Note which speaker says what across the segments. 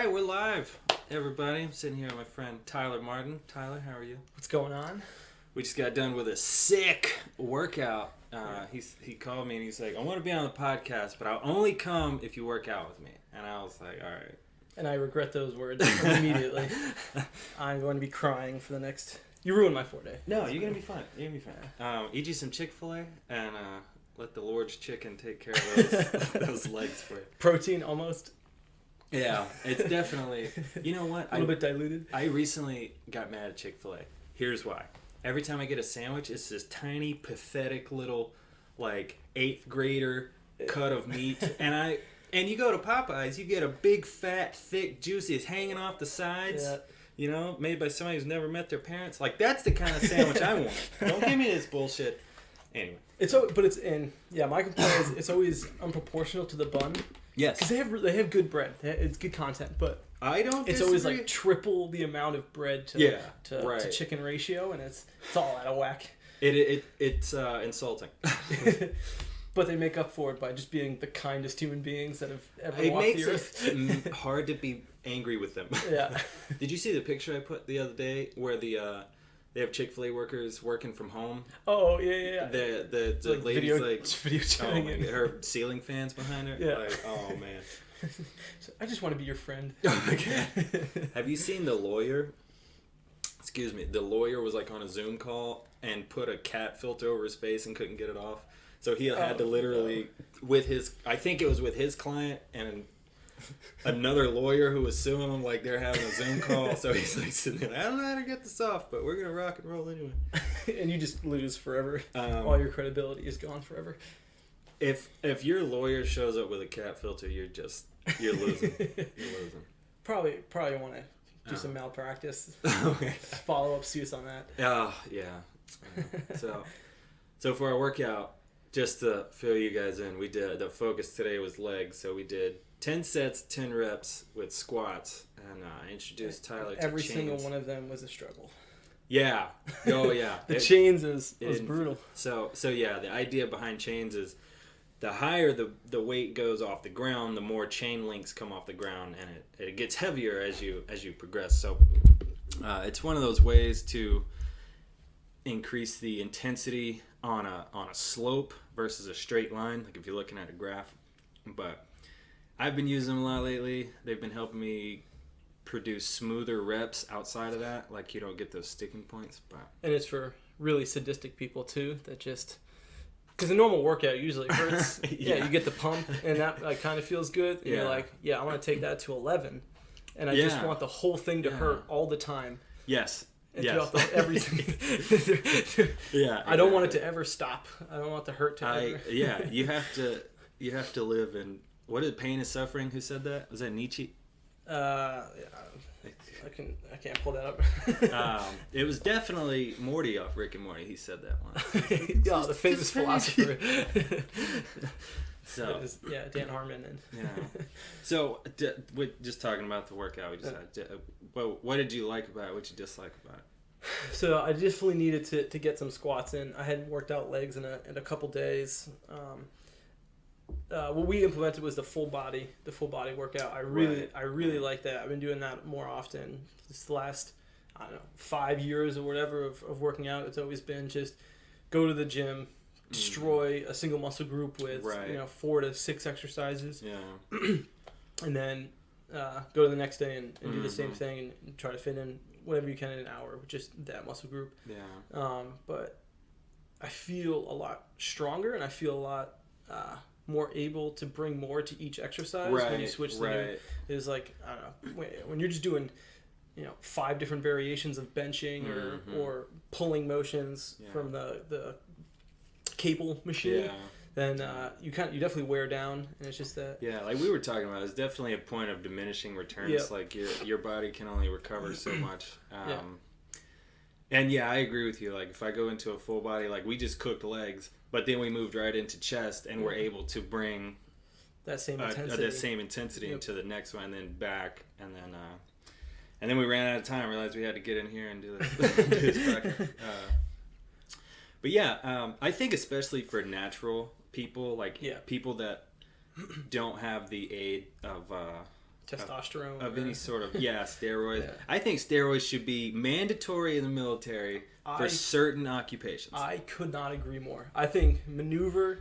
Speaker 1: right, we're live, everybody. I'm sitting here with my friend Tyler Martin. Tyler, how are you?
Speaker 2: What's going on?
Speaker 1: We just got done with a sick workout. He called me and he's like, I want to be on the podcast, but I'll only come if you work out with me. And I was like, all right.
Speaker 2: And I regret those words immediately. I'm going to be crying for the next... You ruined my 4-day.
Speaker 1: No, you're going to be fine. You're going to be fine. Eat you some Chick-fil-A and let the Lord's chicken take care of those legs for you.
Speaker 2: Protein, almost.
Speaker 1: Yeah, it's definitely... You know what?
Speaker 2: A little bit diluted.
Speaker 1: I recently got mad at Chick-fil-A. Here's why. Every time I get a sandwich, it's this tiny, pathetic little, like, 8th grader cut of meat. And you go to Popeyes, you get a big, fat, thick, juicy, it's hanging off the sides.
Speaker 2: Yeah.
Speaker 1: You know, made by somebody who's never met their parents. Like, that's the kind of sandwich I want. Don't give me this bullshit. Anyway.
Speaker 2: My complaint is it's always unproportional to the bun.
Speaker 1: Yes.
Speaker 2: Because they have good bread. It's good content, but
Speaker 1: I don't
Speaker 2: it's
Speaker 1: disagree.
Speaker 2: always like triple the amount of bread to chicken ratio, and it's all out of whack.
Speaker 1: It's insulting.
Speaker 2: But they make up for it by just being the kindest human beings that have ever walked the earth.
Speaker 1: It makes it hard to be angry with them.
Speaker 2: Yeah.
Speaker 1: Did you see the picture I put the other day where they have Chick-fil-A workers working from home?
Speaker 2: Oh, yeah.
Speaker 1: The
Speaker 2: like
Speaker 1: lady's
Speaker 2: video chatting.
Speaker 1: Her ceiling fans behind her.
Speaker 2: Yeah.
Speaker 1: Like, oh man.
Speaker 2: I just want to be your friend.
Speaker 1: Okay. Have you seen the lawyer? Excuse me. The lawyer was like on a Zoom call and put a cat filter over his face and couldn't get it off. So he had to literally, I think it was with his client and another lawyer who was suing him, like they're having a Zoom call. So he's like sitting there, I don't know how to get this off, but we're going to rock and roll anyway.
Speaker 2: And you just lose forever. All your credibility is gone forever.
Speaker 1: If your lawyer shows up with a cat filter, you're losing. You're losing.
Speaker 2: Probably want to do some malpractice.
Speaker 1: Okay.
Speaker 2: Follow-up suits on that.
Speaker 1: Oh, yeah. So for our workout, just to fill you guys in, we did, the focus today was legs, so we did 10 sets, 10 reps with squats, and I introduced Tyler to
Speaker 2: Every
Speaker 1: chains.
Speaker 2: single one of them was a struggle.
Speaker 1: Yeah. Oh, yeah.
Speaker 2: The chains was brutal.
Speaker 1: So yeah, the idea behind chains is the higher the weight goes off the ground, the more chain links come off the ground, and it gets heavier as you progress. So it's one of those ways to increase the intensity on a slope versus a straight line, like if you're looking at a graph. But I've been using them a lot lately. They've been helping me produce smoother reps outside of that, like you don't get those sticking points.
Speaker 2: And it's for really sadistic people too, that just, because a normal workout usually hurts. Yeah, you get the pump and that like kind of feels good, and you're like, I want to take that to 11, and I just want the whole thing to hurt all the time.
Speaker 1: Yes.
Speaker 2: And throughout everything. I don't want it to ever stop. I don't want the hurt to ever.
Speaker 1: You have to live in, what is pain is suffering? Who said that? Was that Nietzsche?
Speaker 2: I can't pull that up.
Speaker 1: It was definitely Morty off Rick and Morty. He said that once.
Speaker 2: The famous philosopher.
Speaker 1: So
Speaker 2: Dan Harmon and
Speaker 1: So we're just talking about the workout we just had. What did you like about it? What did you dislike about it?
Speaker 2: So I definitely needed to get some squats in. I hadn't worked out legs in a couple days. What we implemented was the full body workout. I really like that. I've been doing that more often. This last 5 years or whatever of working out. It's always been just go to the gym, destroy a single muscle group with 4 to 6 exercises. Yeah. And then go to the next day and do the same thing and try to fit in whatever you can in an hour with just that muscle group. Yeah. But I feel a lot stronger and I feel a lot more able to bring more to each exercise when you switch the new. Is like, I don't know, when you're just doing 5 different variations of benching or pulling motions from the cable machine, then you definitely wear down, and it's just that.
Speaker 1: Yeah, like we were talking about, it's definitely a point of diminishing returns. Yep. Like your body can only recover so much. And I agree with you. Like if I go into a full body, like we just cooked legs, but then we moved right into chest, and we're able to bring
Speaker 2: that same intensity
Speaker 1: into the next one, and then back, and then we ran out of time. Realized we had to get in here and do this bracket. But I think especially for natural people, like people that don't have the aid of
Speaker 2: testosterone
Speaker 1: of
Speaker 2: or-
Speaker 1: any sort of steroids.
Speaker 2: Yeah.
Speaker 1: I think steroids should be mandatory in the military for certain occupations.
Speaker 2: I could not agree more. I think maneuver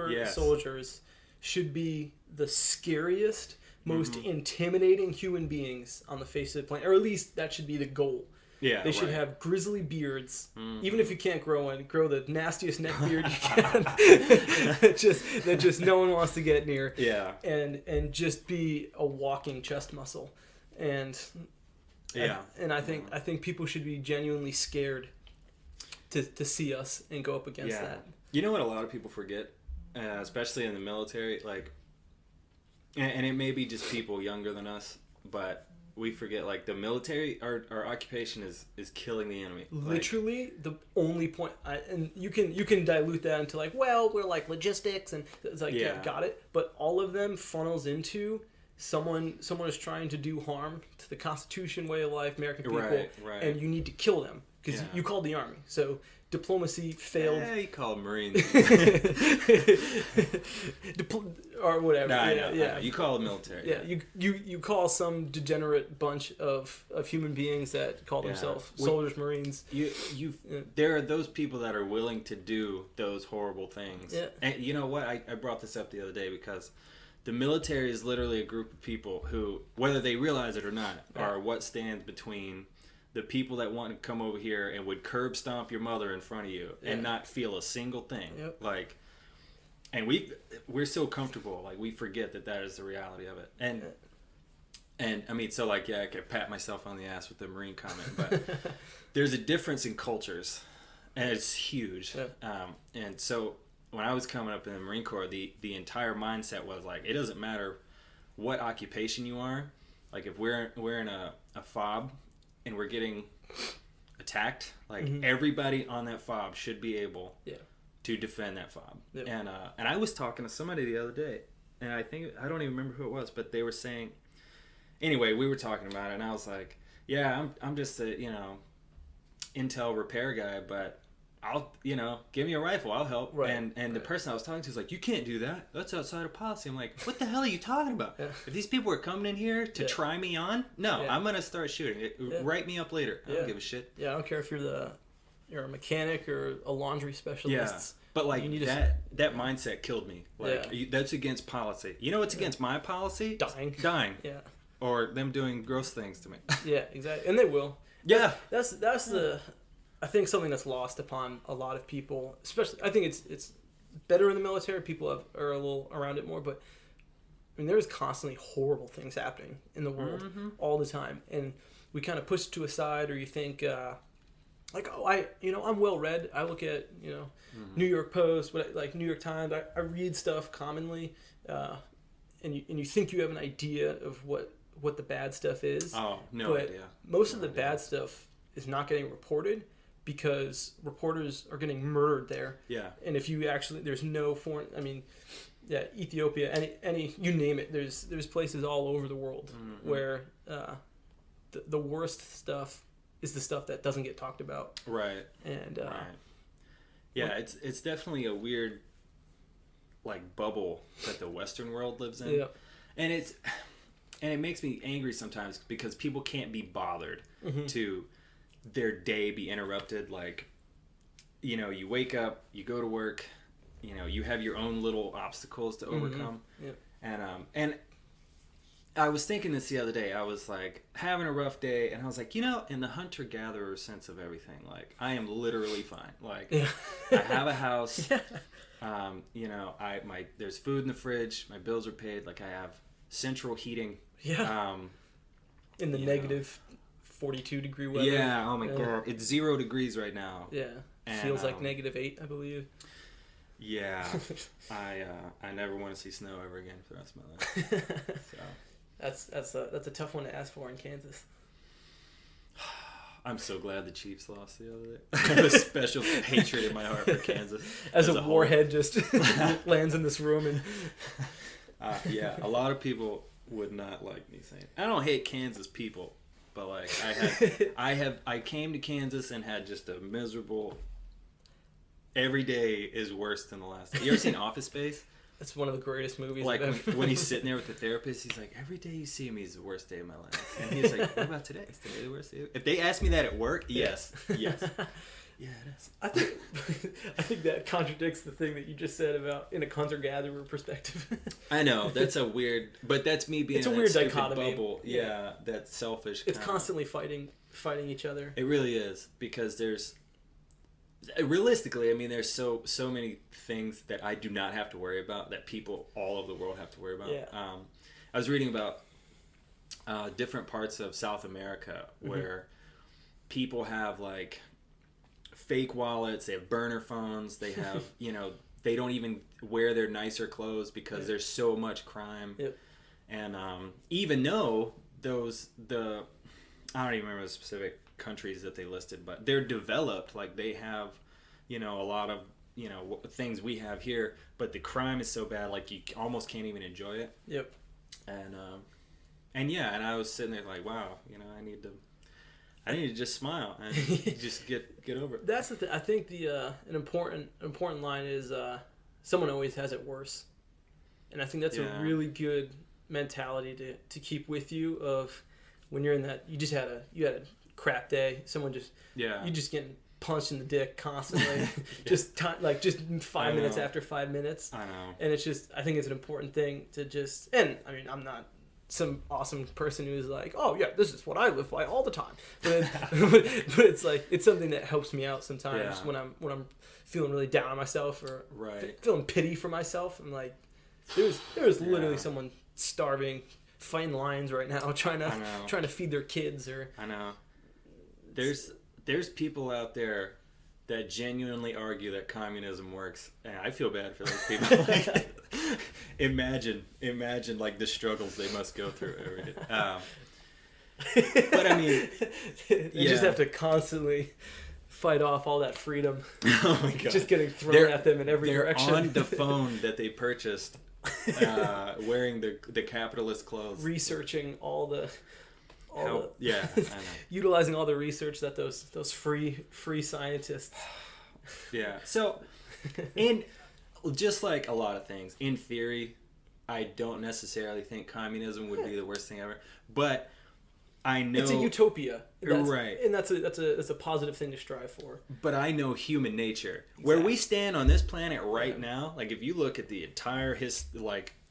Speaker 1: Yes.
Speaker 2: soldiers should be the scariest, most intimidating human beings on the face of the planet, or at least that should be the goal.
Speaker 1: Yeah,
Speaker 2: They should
Speaker 1: right.
Speaker 2: have grizzly beards, even if you can't grow one. Grow the nastiest neck beard you can, that just no one wants to get near.
Speaker 1: Yeah.
Speaker 2: And just be a walking chest muscle, and
Speaker 1: Yeah.
Speaker 2: I think people should be genuinely scared to see us and go up against that.
Speaker 1: You know what a lot of people forget, especially in the military, like, and it may be just people younger than us, but we forget, like, the military, our occupation is killing the enemy.
Speaker 2: Literally, the only point, and you can dilute that into like, well, we're like logistics, and it's like, yeah, got it. But all of them funnels into someone is trying to do harm to the Constitution, way of life, American people,
Speaker 1: Right.
Speaker 2: and you need to kill them because you called the army. So diplomacy failed.
Speaker 1: Yeah, you call them Marines.
Speaker 2: Or whatever.
Speaker 1: Nah,
Speaker 2: yeah,
Speaker 1: I know. You call the military.
Speaker 2: Yeah, you call some degenerate bunch of human beings that call themselves soldiers, Marines.
Speaker 1: There are those people that are willing to do those horrible things.
Speaker 2: Yeah.
Speaker 1: And you know what? I brought this up the other day because the military is literally a group of people who, whether they realize it or not, are what stands between the people that want to come over here and would curb stomp your mother in front of you and not feel a single thing.
Speaker 2: Yep.
Speaker 1: Like, and we're so comfortable, like, we forget that is the reality of it. And I mean, so, like, I could pat myself on the ass with the Marine comment, but there's a difference in cultures, and it's huge.
Speaker 2: Yeah.
Speaker 1: And so when I was coming up in the Marine Corps, the entire mindset was like, it doesn't matter what occupation you are. Like, if we're in a FOB and we're getting attacked, like, everybody on that FOB should be able to defend that FOB.
Speaker 2: Yep.
Speaker 1: And I was talking to somebody the other day, and I don't even remember who it was, but they were saying, anyway, we were talking about it, and I was like, yeah, I'm just a, intel repair guy, but I'll, give me a rifle, I'll help.
Speaker 2: Right.
Speaker 1: And the person I was talking to was like, you can't do that. That's outside of policy. I'm like, what the hell are you talking about?
Speaker 2: Yeah.
Speaker 1: If these people are coming in here to try me on, no, I'm going to start shooting. Write me up later. I don't give a shit.
Speaker 2: Yeah, I don't care if you're a mechanic or a laundry specialist.
Speaker 1: Yeah. But, like,
Speaker 2: you need
Speaker 1: that mindset killed me. Like, that's against policy. You know what's against my policy? Dying.
Speaker 2: Yeah.
Speaker 1: Or them doing gross things to me.
Speaker 2: Yeah, exactly. And they will.
Speaker 1: Yeah.
Speaker 2: That's the, I think, something that's lost upon a lot of people. Especially, I think it's better in the military. People are a little around it more. But, I mean, there's constantly horrible things happening in the world all the time. And we kind of push it to a side, or you think... like, oh, I'm well read. I look at, New York Post, like New York Times. I read stuff commonly, and you think you have an idea of what the bad stuff is.
Speaker 1: Oh, no idea.
Speaker 2: Most of the bad stuff is not getting reported because reporters are getting murdered there.
Speaker 1: Yeah.
Speaker 2: And if you actually, there's no foreign. I mean, yeah, Ethiopia, any you name it. There's places all over the world where the worst stuff is the stuff that doesn't get talked about.
Speaker 1: Right.
Speaker 2: And
Speaker 1: right. Yeah, it's definitely a weird, like, bubble that the Western world lives in.
Speaker 2: Yeah.
Speaker 1: And it makes me angry sometimes because people can't be bothered to their day be interrupted. Like, you wake up, you go to work, you have your own little obstacles to overcome.
Speaker 2: Yeah.
Speaker 1: And I was thinking this the other day. I was, like, having a rough day, and I was like, in the hunter-gatherer sense of everything, like, I am literally fine. Like, I have a house. There's food in the fridge. My bills are paid. Like, I have central heating.
Speaker 2: Yeah. In the negative 42-degree weather.
Speaker 1: Yeah. Oh my God. It's 0 degrees right now.
Speaker 2: Yeah.
Speaker 1: And,
Speaker 2: feels like -8, I believe.
Speaker 1: Yeah. I never want to see snow ever again for the rest of my life. So.
Speaker 2: That's a tough one to ask for in Kansas.
Speaker 1: I'm so glad the Chiefs lost the other day. I have a special hatred in my heart for Kansas.
Speaker 2: As a warhead just lands in this room and.
Speaker 1: Yeah, a lot of people would not like me saying. I don't hate Kansas people, but, like, I came to Kansas and had just a miserable. Every day is worse than the last day. You ever seen Office Space?
Speaker 2: It's one of the greatest movies.
Speaker 1: Like
Speaker 2: I've ever...
Speaker 1: when he's sitting there with the therapist, he's like, every day you see me is the worst day of my life. And he's like, what about today? Is today the worst day? If they ask me that at work, yes. Yeah, it is.
Speaker 2: I think that contradicts the thing that you just said about in a hunter-gatherer perspective.
Speaker 1: I know that's a weird, but that's me being
Speaker 2: it's a
Speaker 1: in
Speaker 2: weird
Speaker 1: that stupid
Speaker 2: dichotomy.
Speaker 1: bubble. Yeah, that's selfish.
Speaker 2: It's constantly fighting each other.
Speaker 1: It really is, because there's realistically, I mean, there's so many things that I do not have to worry about that people all over the world have to worry about.
Speaker 2: Yeah.
Speaker 1: I was reading about different parts of South America where people have like fake wallets, they have burner phones, they have they don't even wear their nicer clothes because there's so much crime.
Speaker 2: Yep.
Speaker 1: And even though I don't even remember the specific countries that they listed, but they're developed, like they have a lot of things we have here, but the crime is so bad, like you almost can't even enjoy it.
Speaker 2: Yep.
Speaker 1: And I was sitting there like, wow, I need to just smile and just get over it.
Speaker 2: That's the thing. I think an important line is someone always has it worse, and I think that's a really good mentality to keep with you of when you're in that you had a crap day. Someone you just getting punched in the dick constantly, just 5 minutes after 5 minutes.
Speaker 1: I know.
Speaker 2: And it's just, I think it's an important thing to just, and I mean, I'm not some awesome person who's like, oh yeah, this is what I live by all the time. But but it's like, it's something that helps me out sometimes when I'm feeling really down on myself or feeling pity for myself. I'm like, there's literally someone starving, fighting lions right now, trying to feed their kids. Or
Speaker 1: I know. There's people out there that genuinely argue that communism works, and I feel bad for those people. Like, imagine like the struggles they must go through every day. But I mean,
Speaker 2: they just have to constantly fight off all that freedom.
Speaker 1: Oh my god!
Speaker 2: Just getting thrown at them in every direction.
Speaker 1: On the phone that they purchased, wearing the capitalist clothes,
Speaker 2: researching all the.
Speaker 1: I know.
Speaker 2: Utilizing all the research that those free scientists.
Speaker 1: Yeah. So, just like a lot of things, in theory, I don't necessarily think communism would be the worst thing ever. But I know
Speaker 2: it's a utopia,
Speaker 1: right?
Speaker 2: And that's a positive thing to strive for.
Speaker 1: But I know human nature, where we stand on this planet right now. Like if you look at the entire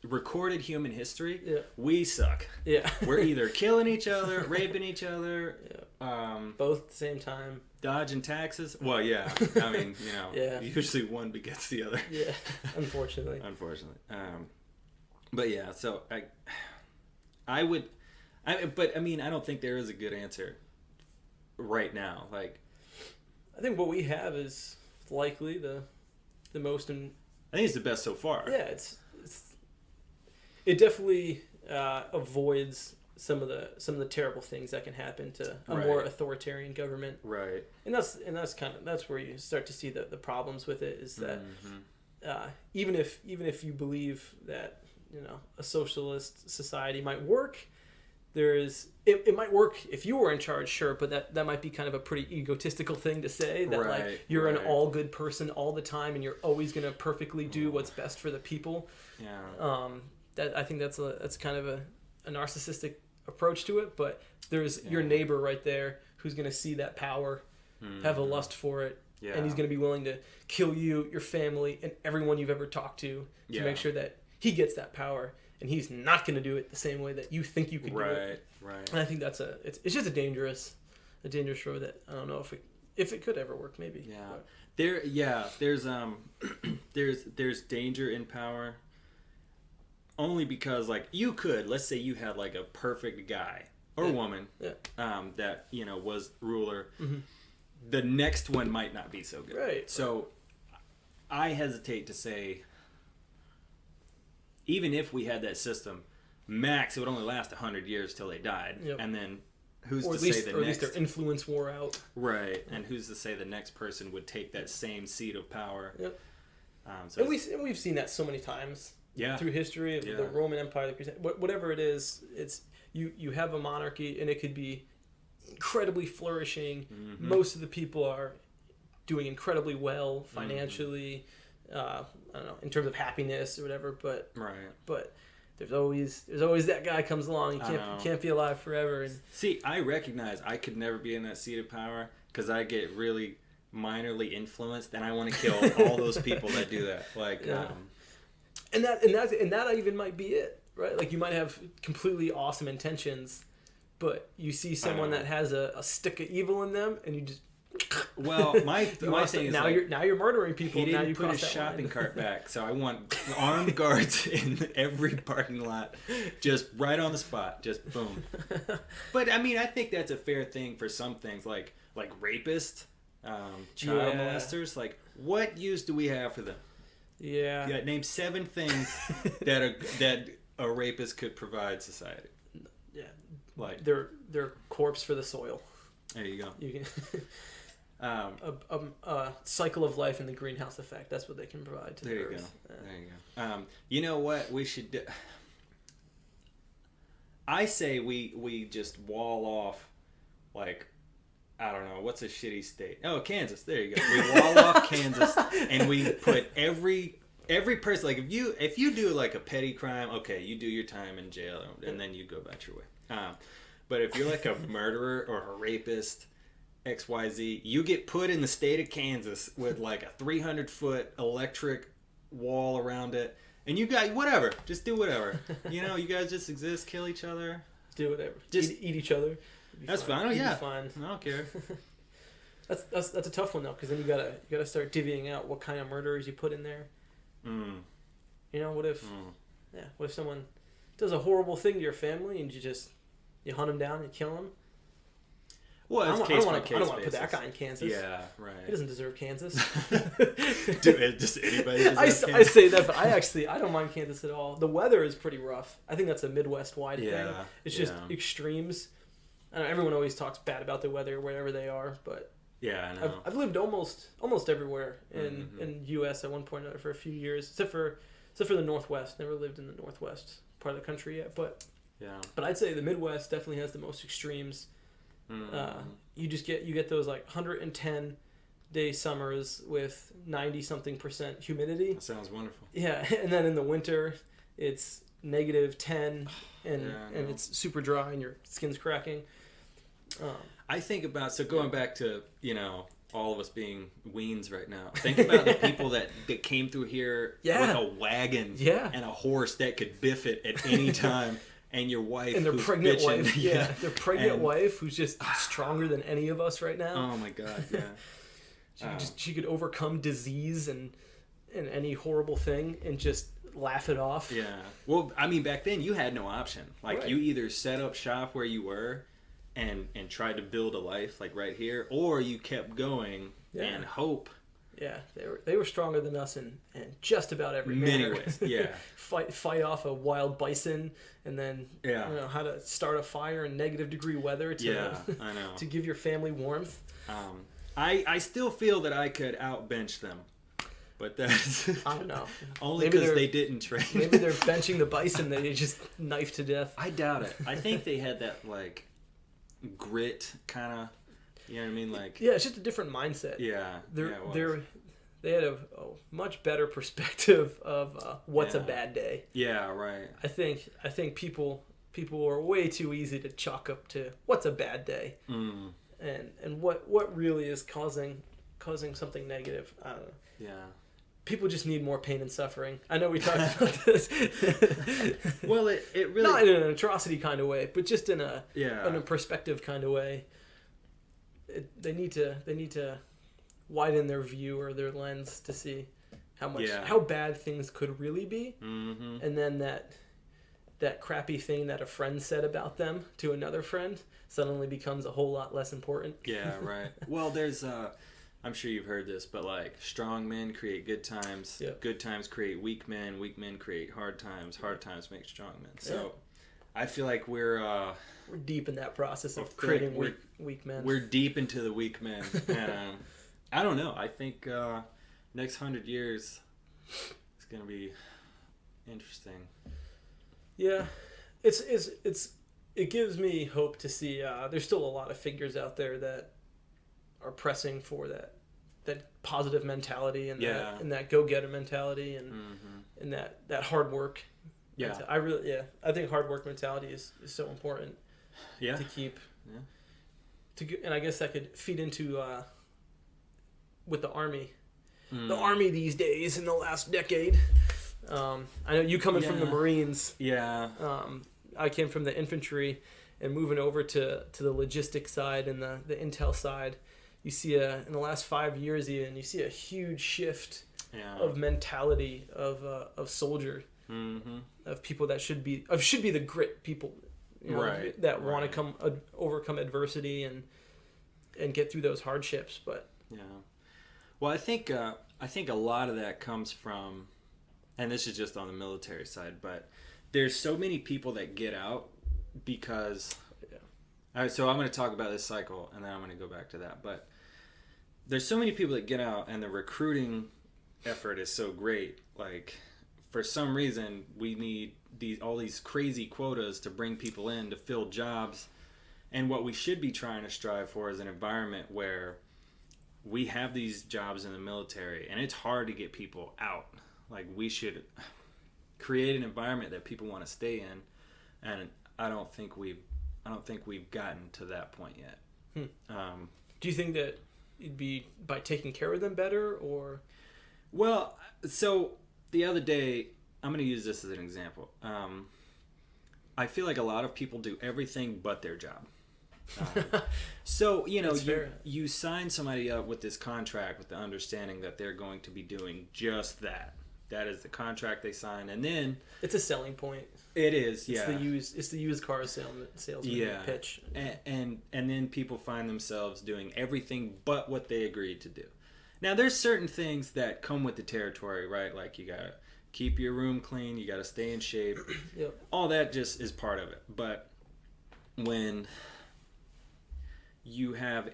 Speaker 1: recorded human history, we suck. Yeah. We're either killing each other, raping each other,
Speaker 2: both at the same time,
Speaker 1: dodging taxes. Well, yeah. I mean, usually one begets the other.
Speaker 2: Yeah. Unfortunately.
Speaker 1: But yeah, so I don't think there is a good answer right now. Like,
Speaker 2: I think what we have is likely the most.
Speaker 1: I think it's the best so far.
Speaker 2: Yeah, it definitely avoids some of the terrible things that can happen to a more authoritarian government.
Speaker 1: Right.
Speaker 2: And that's where you start to see the problems with it is that even if you believe that a socialist society might work, it might work if you were in charge, sure, but that might be kind of a pretty egotistical thing to say that like you're an all good person all the time and you're always going to perfectly do what's best for the people.
Speaker 1: Yeah.
Speaker 2: I think that's kind of a narcissistic approach to it, but there's your neighbor right there who's going to see that power, have a lust for it, and he's going to be willing to kill you, your family, and everyone you've ever talked to make sure that he gets that power, and he's not going to do it the same way that you think you could do it. Right. And I think that's it's just a dangerous road that I don't know if it could ever work. Maybe.
Speaker 1: Yeah. There's danger in power. Only because, like, let's say you had, like, a perfect guy or woman that, was ruler. Mm-hmm. The next one might not be so good.
Speaker 2: Right.
Speaker 1: So, I hesitate to say, even if we had that system, max, it would only last 100 years till they died. Yep. And then who's to say the next... Or at least
Speaker 2: their influence wore out.
Speaker 1: Right. And who's to say the next person would take that same seat of power.
Speaker 2: Yep. And we've seen that so many times.
Speaker 1: Yeah.
Speaker 2: Through history of the Roman Empire, whatever it is, it's you have a monarchy and it could be incredibly flourishing. Mm-hmm. Most of the people are doing incredibly well financially, I don't know, in terms of happiness or whatever. But
Speaker 1: Right.
Speaker 2: there's always that guy comes along. You can't be alive forever. And
Speaker 1: See, I recognize I could never be in that seat of power because I get really minorly influenced, and I want to kill all those people that do that. Like,
Speaker 2: Yeah. And that even might be it, right? Like you might have completely awesome intentions, but you see someone that has a stick of evil in them, and you just
Speaker 1: well, my thing is
Speaker 2: now
Speaker 1: like,
Speaker 2: you're murdering people.
Speaker 1: he
Speaker 2: Now
Speaker 1: didn't
Speaker 2: you
Speaker 1: put
Speaker 2: cross
Speaker 1: his
Speaker 2: that line.
Speaker 1: shopping cart back, so I want armed guards in every parking lot, just right on the spot, just boom. But I mean, I think that's a fair thing for some things, like rapists, child
Speaker 2: Yeah.
Speaker 1: molesters. Like, what use do we have for them?
Speaker 2: Yeah.
Speaker 1: Yeah, name 7 things that a rapist could provide society.
Speaker 2: Yeah.
Speaker 1: Like,
Speaker 2: They're corpse for the soil.
Speaker 1: there you go.
Speaker 2: You can a cycle of life in the greenhouse effect. That's what they can provide to
Speaker 1: There
Speaker 2: the
Speaker 1: you
Speaker 2: earth.
Speaker 1: go. There you go. You know what we should do? I say we just wall off, like, I don't know, what's a shitty state? Oh, Kansas. There you go. We wall off Kansas, and we put every person, like, if you do like a petty crime, okay, you do your time in jail, and then you go about your way. But if you're like a murderer or a rapist, XYZ, you get put in the state of Kansas with like a 300-foot electric wall around it, and you guys, whatever, just do whatever. You know, you guys just exist, kill each other.
Speaker 2: Do whatever.
Speaker 1: Just
Speaker 2: eat each other.
Speaker 1: That's fine. Oh
Speaker 2: You'd be
Speaker 1: yeah,
Speaker 2: fine.
Speaker 1: I don't care.
Speaker 2: That's a tough one though, because then you gotta start divvying out what kind of murderers you put in there.
Speaker 1: Mm.
Speaker 2: You know, what if someone does a horrible thing to your family and you hunt them down, you kill them?
Speaker 1: Well, it's
Speaker 2: I
Speaker 1: case
Speaker 2: don't
Speaker 1: by
Speaker 2: want
Speaker 1: case
Speaker 2: to put that
Speaker 1: basis.
Speaker 2: guy in Kansas.
Speaker 1: Yeah,
Speaker 2: He
Speaker 1: right.
Speaker 2: doesn't deserve Kansas.
Speaker 1: Does anybody deserve
Speaker 2: I
Speaker 1: Kansas?
Speaker 2: say that, but I don't mind Kansas at all. The weather is pretty rough. I think that's a Midwest-wide thing.
Speaker 1: Yeah,
Speaker 2: It's just
Speaker 1: yeah.
Speaker 2: extremes. I know everyone always talks bad about the weather wherever they are, but
Speaker 1: Yeah, I know.
Speaker 2: I've lived almost everywhere in U.S. at one point or another for a few years, except for the Northwest. Never lived in the Northwest part of the country yet, but I'd say the Midwest definitely has the most extremes. You get those like 110-day summers with 90-something% humidity.
Speaker 1: That sounds wonderful.
Speaker 2: Yeah, and then in the winter it's -10 and it's super dry and your skin's cracking.
Speaker 1: I think about, so going back to, all of us being weens right now, think about the people that came through here with a wagon and a horse that could biff it at any time, and your wife
Speaker 2: and their
Speaker 1: who's
Speaker 2: pregnant
Speaker 1: bitching.
Speaker 2: wife, their pregnant wife who's just stronger than any of us right now.
Speaker 1: Oh my god, yeah.
Speaker 2: She could overcome disease and any horrible thing and just laugh it off.
Speaker 1: Yeah. Well, I mean, back then you had no option. Like,
Speaker 2: Right.
Speaker 1: you either set up shop where you were and tried to build a life like right here, or you kept going and hope.
Speaker 2: Yeah, they were stronger than us in just about every
Speaker 1: Many
Speaker 2: manner.
Speaker 1: ways, yeah.
Speaker 2: fight off a wild bison, and then how to start a fire in -degree weather to
Speaker 1: I know.
Speaker 2: to give your family warmth.
Speaker 1: I still feel that I could outbench them, but that's
Speaker 2: I don't know.
Speaker 1: only
Speaker 2: Maybe
Speaker 1: because
Speaker 2: they're-
Speaker 1: they didn't train.
Speaker 2: Maybe they're benching the bison that they just knifed to death.
Speaker 1: I doubt it. I think they had that like grit kind of, you know what I mean? Like,
Speaker 2: Yeah, it's just a different mindset.
Speaker 1: yeah,
Speaker 2: They had a much better perspective of what's a bad day.
Speaker 1: yeah, right.
Speaker 2: I think people are way too easy to chalk up to what's a bad day, and what really is causing something negative. I don't know.
Speaker 1: Yeah.
Speaker 2: People just need more pain and suffering. I know we talked about this.
Speaker 1: Well, it really
Speaker 2: Not in an atrocity kind of way, but just in a
Speaker 1: Yeah.
Speaker 2: in a perspective kind of way. They need to widen their view or their lens to see how bad things could really be, and then that crappy thing that a friend said about them to another friend suddenly becomes a whole lot less important.
Speaker 1: Yeah, right. Well, there's I'm sure you've heard this, but like, strong men create good times, good times create weak men create hard times make strong men. So I feel like we're
Speaker 2: deep in that process of
Speaker 1: I feel
Speaker 2: creating
Speaker 1: like
Speaker 2: weak men.
Speaker 1: we're deep into the weak men. And I don't know. I think next 100 years is going to be interesting.
Speaker 2: Yeah, it gives me hope to see. There's still a lot of figures out there that are pressing for that that positive mentality and
Speaker 1: Yeah.
Speaker 2: that go-getter mentality and that hard work.
Speaker 1: Yeah.
Speaker 2: I think hard work mentality is so important
Speaker 1: Yeah.
Speaker 2: to keep.
Speaker 1: Yeah.
Speaker 2: And I guess that could feed into with the Army.
Speaker 1: Mm.
Speaker 2: The Army these days in the last decade. I know you coming from the Marines.
Speaker 1: Yeah.
Speaker 2: I came from the infantry, and moving over to the logistics side and the intel side, you see in the last 5 years even, you see a huge shift of mentality of soldier, of people that should be the grit people, that want to overcome adversity and get through those hardships. But
Speaker 1: well, I think a lot of that comes from, and this is just on the military side, but there's so many people that get out because all right, so I'm going to talk about this cycle and then I'm going to go back to that, but there's so many people that get out and the recruiting effort is so great. Like, for some reason we need all these crazy quotas to bring people in to fill jobs, and what we should be trying to strive for is an environment where we have these jobs in the military and it's hard to get people out. Like, we should create an environment that people want to stay in, and I don't think we've gotten to that point yet.
Speaker 2: Do you think that it'd be by taking care of them better, or?
Speaker 1: Well, so the other day, I'm going to use this as an example. I feel like a lot of people do everything but their job. So, you sign somebody up with this contract with the understanding that they're going to be doing just that. That is the contract they sign, and then
Speaker 2: it's a selling point.
Speaker 1: It is, yeah.
Speaker 2: It's the used car salesman pitch.
Speaker 1: And then people find themselves doing everything but what they agreed to do. Now, there's certain things that come with the territory, right? Like, you gotta keep your room clean, you gotta stay in shape.
Speaker 2: Yep.
Speaker 1: All that just is part of it. But when you have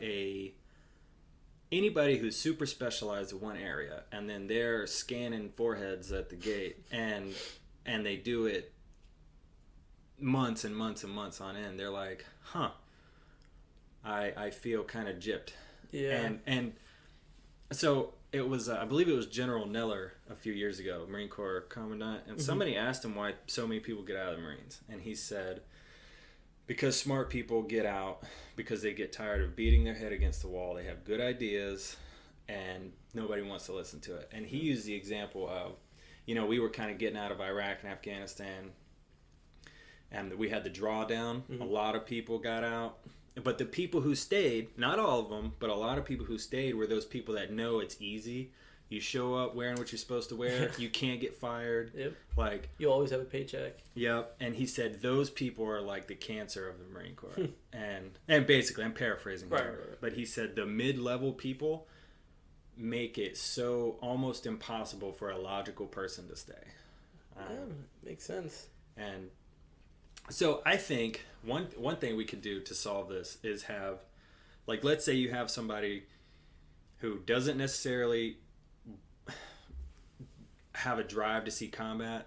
Speaker 1: anybody who's super specialized in one area, and then they're scanning foreheads at the gate, and they do it months and months and months on end, they're like, I feel kind of gypped.
Speaker 2: Yeah.
Speaker 1: And so it was, I believe it was General Neller a few years ago, Marine Corps Commandant, and somebody asked him why so many people get out of the Marines, and he said, because smart people get out because they get tired of beating their head against the wall. They have good ideas and nobody wants to listen to it. And he used the example of, we were kind of getting out of Iraq and Afghanistan, and we had the drawdown. A lot of people got out. But the people who stayed, not all of them, but a lot of people who stayed were those people that know it's easy. You show up wearing what you're supposed to wear. You can't get fired.
Speaker 2: Yep.
Speaker 1: Like,
Speaker 2: you always have a paycheck.
Speaker 1: Yep. And he said those people are like the cancer of the Marine Corps. And basically, I'm paraphrasing here,
Speaker 2: right.
Speaker 1: but he said the mid-level people make it so almost impossible for a logical person to stay.
Speaker 2: Makes sense.
Speaker 1: And so I think one thing we could do to solve this is have, like, let's say you have somebody who doesn't necessarily have a drive to see combat,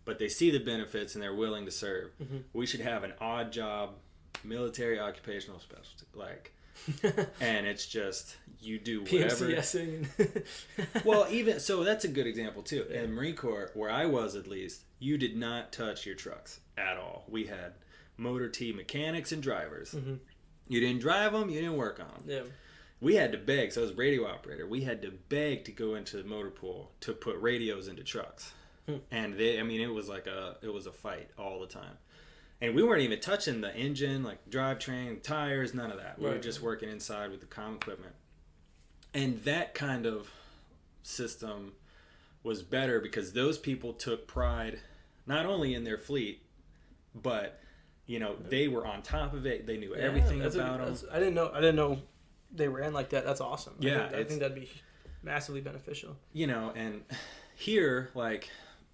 Speaker 1: but they see the benefits and they're willing to serve. We should have an odd job military occupational specialty, like, and it's just you do whatever.
Speaker 2: PMCSing.
Speaker 1: Well, even so, that's a good example too. In the Marine Corps, where I was at least, you did not touch your trucks at all. We had motor T mechanics and drivers. You didn't drive them, you didn't work on them.
Speaker 2: Yeah.
Speaker 1: We had to beg, so I was radio operator. We had to beg to go into the motor pool to put radios into trucks. And it was a fight all the time. And we weren't even touching the engine, like drivetrain, tires, none of that. We were just working inside with the comm equipment. And that kind of system was better because those people took pride not only in their fleet, but they were on top of it. They knew everything about them.
Speaker 2: I didn't know they ran like that. That's awesome.
Speaker 1: Yeah,
Speaker 2: I think that'd be massively beneficial.
Speaker 1: And here, like,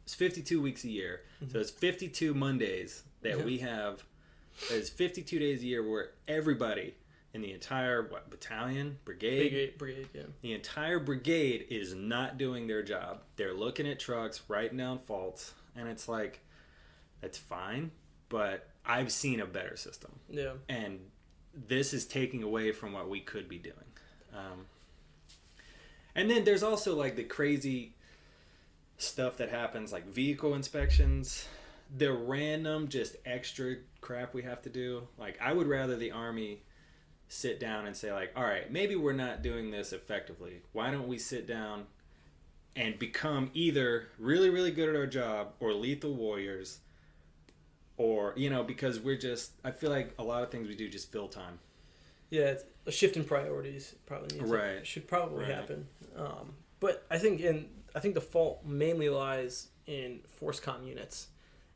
Speaker 1: it's 52 weeks a year, so it's 52 Mondays that we have. There's 52 days a year where everybody in the entire battalion, brigade,
Speaker 2: yeah,
Speaker 1: the entire brigade is not doing their job. They're looking at trucks, writing down faults, and it's like, that's fine, but I've seen a better system.
Speaker 2: Yeah,
Speaker 1: and this is taking away from what we could be doing. And then there's also like the crazy stuff that happens, like vehicle inspections, the random just extra crap we have to do. Like I would rather the Army sit down and say like, all right, maybe we're not doing this effectively. Why don't we sit down and become either really, really good at our job or lethal warriors, or, you know, because I feel like a lot of things we do just fill time.
Speaker 2: Yeah, it's a shift in priorities probably should probably happen. But I think the fault mainly lies in force comm units,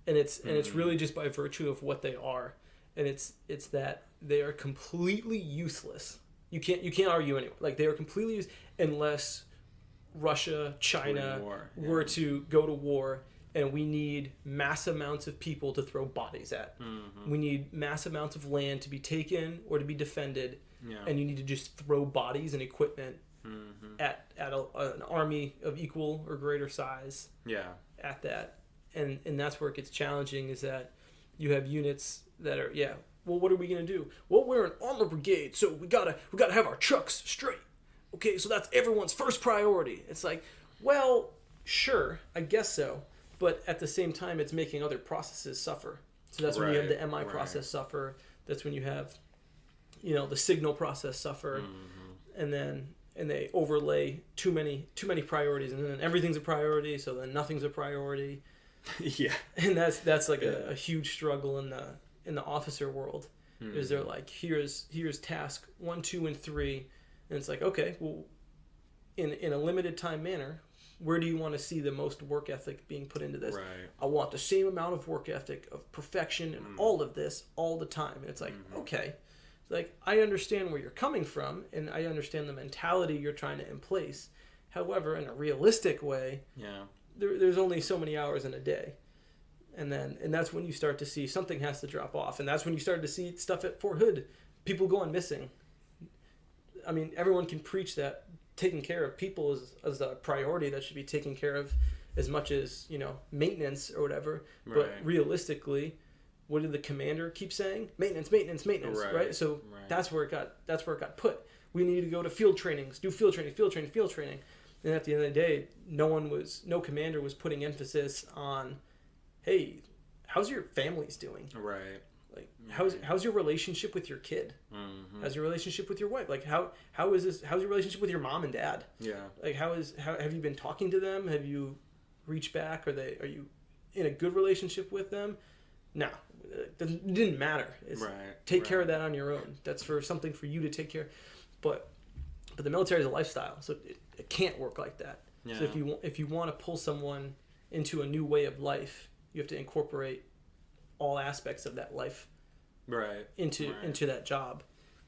Speaker 2: and it's really just by virtue of what they are, and it's that they are completely useless. You can't argue anymore. Like they are completely useless unless Russia, China were to go to war, and we need mass amounts of people to throw bodies at. Mm-hmm. We need mass amounts of land to be taken or to be defended, and you need to just throw bodies and equipment at an army of equal or greater size. At that, and that's where it gets challenging. Is that you have units that are well, what are we gonna do? Well, we're an armor brigade, so we gotta have our trucks straight. Okay, so that's everyone's first priority. It's like, well, sure, I guess so. But at the same time, it's making other processes suffer. So that's when you have the MI process suffer. That's when you have, the signal process suffer. Mm-hmm. And they overlay too many priorities. And then everything's a priority, so then nothing's a priority.
Speaker 1: Yeah.
Speaker 2: And that's like a huge struggle in the officer world. Mm-hmm. Is they're like, here's task 1, 2, and 3. And it's like, okay, well, in a limited time manner, where do you want to see the most work ethic being put into this?
Speaker 1: Right.
Speaker 2: I want the same amount of work ethic, of perfection, and all of this all the time. And it's like, okay. It's like, I understand where you're coming from, and I understand the mentality you're trying to in place. However, in a realistic way, there's only so many hours in a day. And that's when you start to see something has to drop off. And that's when you start to see stuff at Fort Hood, people going missing. I mean, everyone can preach that taking care of people is a priority that should be taken care of as much as, maintenance or whatever. Right. But realistically, what did the commander keep saying? Maintenance, right? So that's where it got put. We need to go to field trainings, do field training. And at the end of the day, no commander was putting emphasis on, hey, how's your families doing? Right. Like how's your relationship with your kid? Mm-hmm. How's your relationship with your wife? Like how's your relationship with your mom and dad? Yeah. Like how have you been talking to them? Have you reached back? Are you in a good relationship with them? No, it didn't matter. Take care of that on your own. That's something for you to take care. But the military is a lifestyle, so it can't work like that. Yeah. So if you want to pull someone into a new way of life, you have to incorporate all aspects of that life into that job.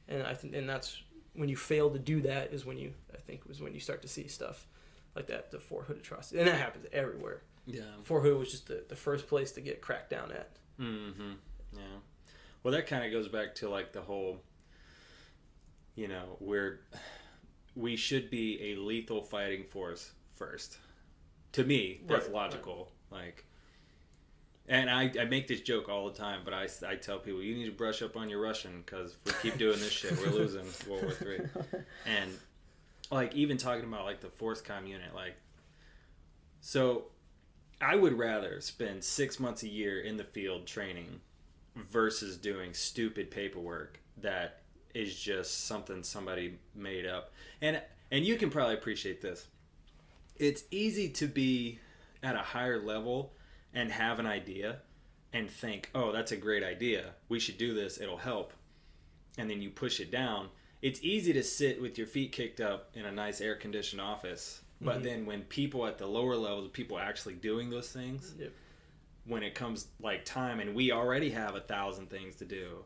Speaker 2: And I think that's when you fail to do that is when you start to see stuff like that, the Fort Hood atrocity. And that happens everywhere. Yeah. Fort Hood was just the first place to get cracked down at.
Speaker 1: Mm-hmm. Yeah. Well, that kind of goes back to like the whole, we should be a lethal fighting force first. To me, that's logical. Right. Like, and I make this joke all the time, but I tell people, you need to brush up on your Russian, because if we keep doing this shit, we're losing World War III. And, like, even talking about, like, the force comm unit, like, so I would rather spend 6 months a year in the field training versus doing stupid paperwork that is just something somebody made up. And you can probably appreciate this. It's easy to be at a higher level and have an idea and think, oh, that's a great idea. We should do this. It'll help. And then you push it down. It's easy to sit with your feet kicked up in a nice air-conditioned office. But then when people at the lower levels, people actually doing those things, when it comes like time, and we already have 1,000 things to do,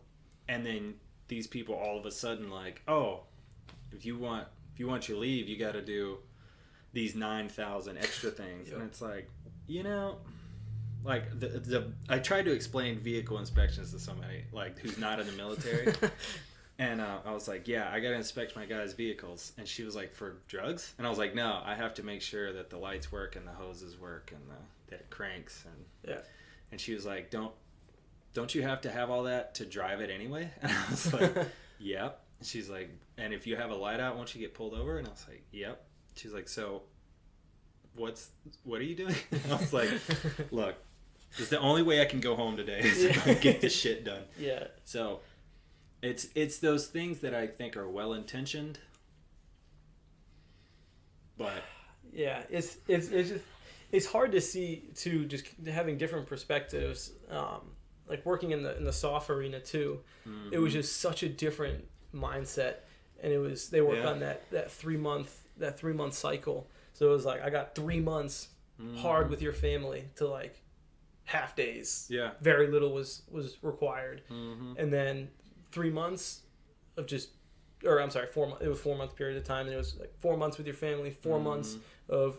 Speaker 1: and then these people all of a sudden like, oh, if you want your leave, you got to do these 9,000 extra things. And it's like, like I tried to explain vehicle inspections to somebody like who's not in the military, and I was like, yeah, I gotta inspect my guys' vehicles, and she was like, for drugs? And I was like, no, I have to make sure that the lights work and the hoses work and that it cranks, and she was like, don't you have to have all that to drive it anyway? And I was like, yep. She's like, and if you have a light out, won't you get pulled over? And I was like, yep. she's like, so what are you doing? I was like, look, this is the only way I can go home today is if I get this shit done.
Speaker 2: Yeah.
Speaker 1: So it's those things that I think are well intentioned, but
Speaker 2: yeah, it's hard to see too, just having different perspectives. Like working in the SOF arena too, it was just such a different mindset, and they work on that 3 month cycle. So it was like I got 3 months hard with your family to like half days.
Speaker 1: Yeah.
Speaker 2: Very little was required, and then 3 months of just, or I'm sorry, 4 months. It was 4 month period of time, and it was like 4 months with your family, 4 months of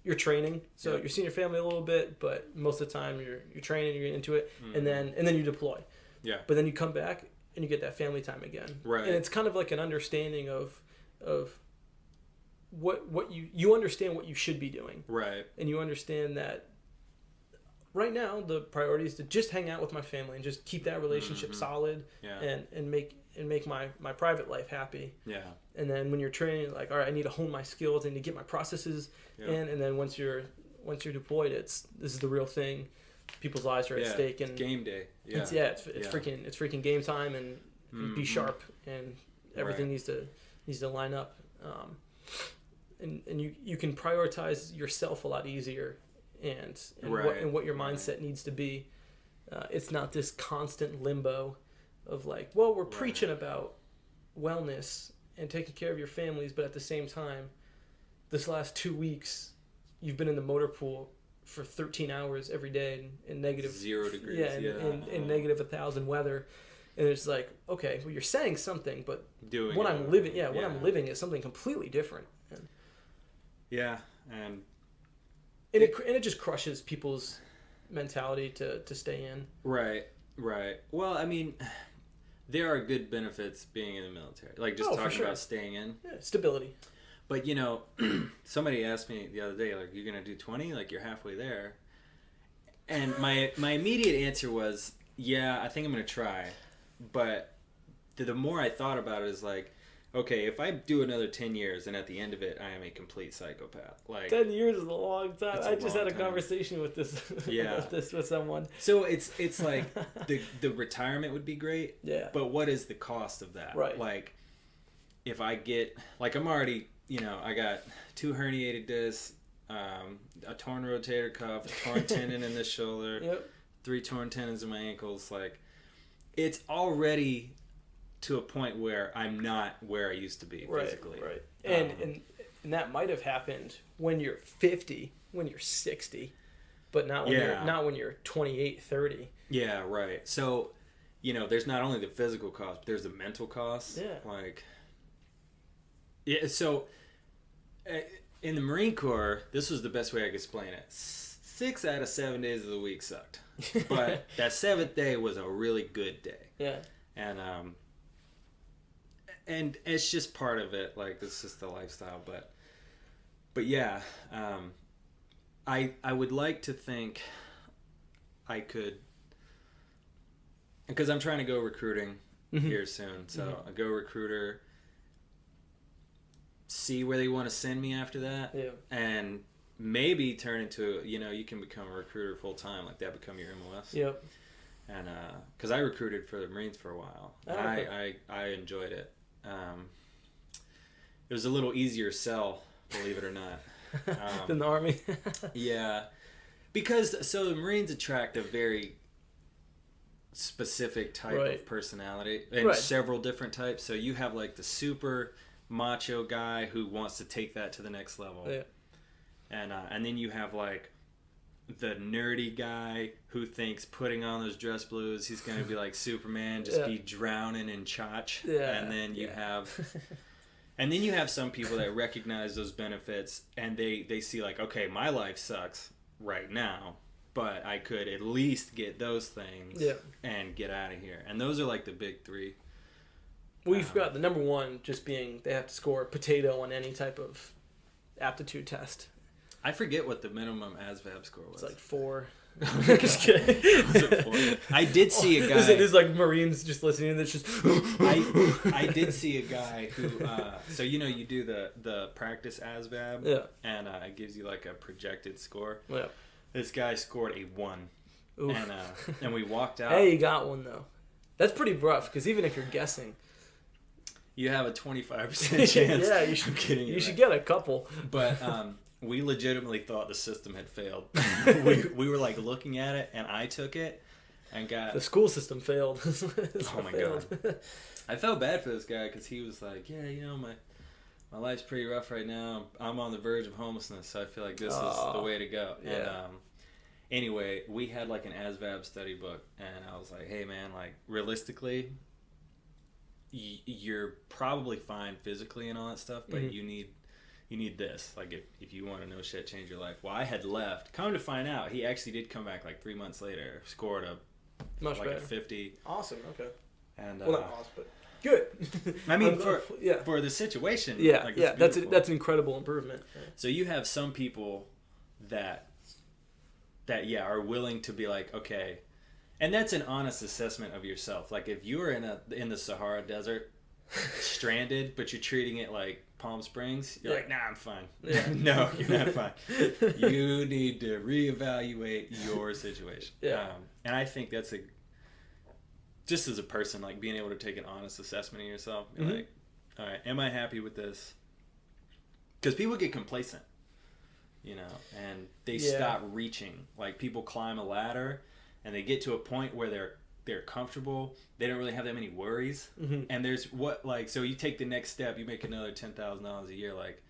Speaker 2: your training. So you're seeing your family a little bit, but most of the time you're training, you're into it, and then you deploy.
Speaker 1: Yeah.
Speaker 2: But then you come back and you get that family time again.
Speaker 1: Right.
Speaker 2: And it's kind of like an understanding of what you understand what you should be doing.
Speaker 1: Right.
Speaker 2: And you understand that right now the priority is to just hang out with my family and just keep that relationship solid.
Speaker 1: Yeah.
Speaker 2: And make my private life happy.
Speaker 1: Yeah.
Speaker 2: And then when you're training, like, all right, I need to hone my skills, I need to get my processes in, and then once you're deployed, this is the real thing. People's lives are at stake, and
Speaker 1: it's game day. Yeah.
Speaker 2: It's freaking game time, and be sharp, and everything needs to line up. And you can prioritize yourself a lot easier, and what your mindset needs to be. It's not this constant limbo of like, well, we're preaching about wellness and taking care of your families, but at the same time, this last 2 weeks, you've been in the motor pool for 13 hours every day in negative
Speaker 1: 0 degrees.
Speaker 2: In negative 1,000 weather, and it's like, okay, well, you're saying something, but
Speaker 1: doing
Speaker 2: what I'm living is something completely different. And it just crushes people's mentality to stay in.
Speaker 1: Right. Well, I mean, there are good benefits being in the military, like just talking about staying in.
Speaker 2: Yeah, stability.
Speaker 1: But somebody asked me the other day, like, you're gonna do 20, like you're halfway there, and my immediate answer was, yeah, I think I'm gonna try. But the more I thought about it, is like, okay, if I do another 10 years and at the end of it I am a complete psychopath. Like
Speaker 2: 10 years is a long time. I just had a conversation with this with someone.
Speaker 1: So it's like the retirement would be great.
Speaker 2: Yeah.
Speaker 1: But what is the cost of that?
Speaker 2: Right.
Speaker 1: Like if I get, like, I'm already, I got 2 herniated discs, a torn rotator cuff, a torn tendon in the shoulder, 3 torn tendons in my ankles. Like, it's already to a point where I'm not where I used to be physically. Right.
Speaker 2: And that might have happened when you're 50, when you're 60, but not when you're 28, 30.
Speaker 1: Yeah, right. So, there's not only the physical cost, but there's the mental cost.
Speaker 2: Yeah.
Speaker 1: Like, so in the Marine Corps, this was the best way I could explain it. 6 out of 7 days of the week sucked. But that 7th day was a really good day.
Speaker 2: Yeah.
Speaker 1: And it's just part of it. Like, this is the lifestyle. But yeah, I would like to think I could, because I'm trying to go recruiting here soon. So I go recruiter, see where they want to send me after that, and maybe turn into, you can become a recruiter full time, like that, become your MOS.
Speaker 2: Yep.
Speaker 1: And because I recruited for the Marines for a while, I enjoyed it. It was a little easier sell, believe it or not,
Speaker 2: than the Army.
Speaker 1: Yeah, because the Marines attract a very specific type of personality, and several different types. So you have like the super macho guy who wants to take that to the next level, and then you have like the nerdy guy who thinks putting on those dress blues, he's gonna be like Superman, just be drowning in chotch. And then you have some people that recognize those benefits, and they see like, okay, my life sucks right now, but I could at least get those things and get out of here. And those are like the big 3.
Speaker 2: We've got the number 1 just being they have to score potato on any type of aptitude test.
Speaker 1: I forget what the minimum ASVAB score was.
Speaker 2: It's like 4. Just kidding.
Speaker 1: Was it 4? I did see a guy.
Speaker 2: There's like Marines just listening. That's just.
Speaker 1: I did see a guy who. So you do the practice ASVAB.
Speaker 2: Yeah.
Speaker 1: And it gives you like a projected score.
Speaker 2: Yeah.
Speaker 1: This guy scored a 1.
Speaker 2: Oof.
Speaker 1: And we walked out.
Speaker 2: Hey, you got one though. That's pretty rough because even if you're guessing,
Speaker 1: you have a 25% chance.
Speaker 2: Yeah, you should.
Speaker 1: I'm kidding you.
Speaker 2: You should get a couple.
Speaker 1: But we legitimately thought the system had failed. we were like looking at it, and I took it and got.
Speaker 2: The school system failed.
Speaker 1: Oh my god! I felt bad for this guy because he was like, "Yeah, my life's pretty rough right now. I'm on the verge of homelessness, so I feel like this is the way to go."
Speaker 2: Yeah.
Speaker 1: And anyway, we had like an ASVAB study book, and I was like, "Hey man, like realistically, you're probably fine physically and all that stuff, but you need this. Like if you want to know shit, change your life." Well, I had left. Come to find out, he actually did come back like 3 months later, scored
Speaker 2: Much
Speaker 1: like
Speaker 2: better.
Speaker 1: a 50.
Speaker 2: Awesome. Okay.
Speaker 1: And
Speaker 2: Well, not awesome, but good.
Speaker 1: I mean, for the situation,
Speaker 2: yeah,
Speaker 1: like,
Speaker 2: yeah, that's an incredible improvement.
Speaker 1: So you have some people that are willing to be like, okay, and that's an honest assessment of yourself. Like if you were in the Sahara Desert, stranded, but you're treating it like Palm Springs, you're like, nah, I'm fine.
Speaker 2: Yeah.
Speaker 1: No, you're not fine. You need to reevaluate your situation.
Speaker 2: Yeah.
Speaker 1: And I think that's just as a person, like being able to take an honest assessment of yourself. Be like, all right, am I happy with this? Because people get complacent, and they stop reaching. Like people climb a ladder, and they get to a point where they're comfortable. They don't really have that many worries. And there's so you take the next step, you make another $10,000 a year. Like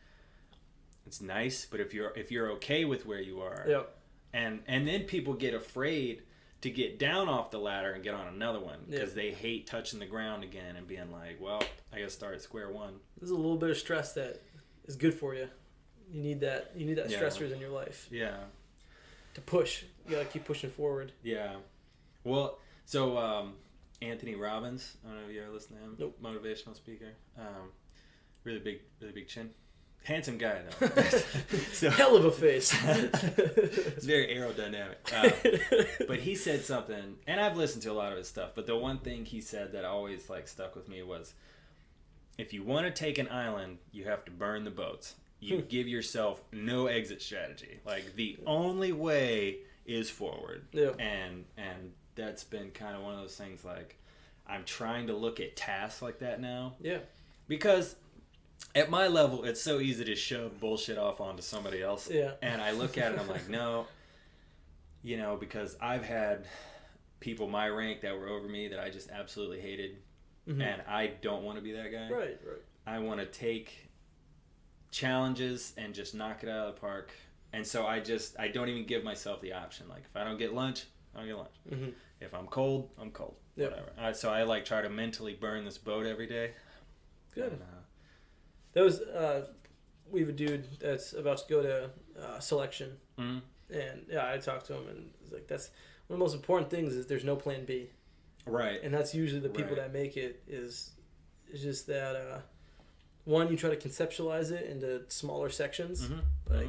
Speaker 1: it's nice, but if you're okay with where you are,
Speaker 2: Yep.
Speaker 1: and then people get afraid to get down off the ladder and get on another one because they hate touching the ground again and being like, well, I gotta start at square one.
Speaker 2: There's a little bit of stress that is good for you. You need that. You need that stressors in your life.
Speaker 1: Yeah.
Speaker 2: To push. You gotta keep pushing forward.
Speaker 1: Yeah. Well, so Anthony Robbins, I don't know if you ever listen to him.
Speaker 2: Nope.
Speaker 1: Motivational speaker. Really big chin. Handsome guy though. So,
Speaker 2: hell of a face.
Speaker 1: It's very aerodynamic. But he said something, and I've listened to a lot of his stuff, but the one thing he said that always like stuck with me was, if you want to take an island, you have to burn the boats. You give yourself no exit strategy. Like the only way is forward.
Speaker 2: Yeah.
Speaker 1: And that's been kind of one of those things. Like I'm trying to look at tasks like that now.
Speaker 2: Yeah.
Speaker 1: Because at my level, it's so easy to shove bullshit off onto somebody else.
Speaker 2: Yeah.
Speaker 1: And I look at it and I'm like, no, because I've had people my rank that were over me that I just absolutely hated. And I don't want to be that guy.
Speaker 2: Right.
Speaker 1: I want to take challenges and just knock it out of the park. And so I don't even give myself the option. Like if I don't get lunch, I don't get lunch. If I'm cold, I'm cold.
Speaker 2: Yep.
Speaker 1: Whatever. So I like try to mentally burn this boat every day.
Speaker 2: Good.
Speaker 1: And,
Speaker 2: That was we have a dude that's about to go to selection, and I talked to him, and it's like that's one of the most important things is there's no plan B.
Speaker 1: Right.
Speaker 2: And that's usually the people that make it is just that one, you try to conceptualize it into smaller sections, like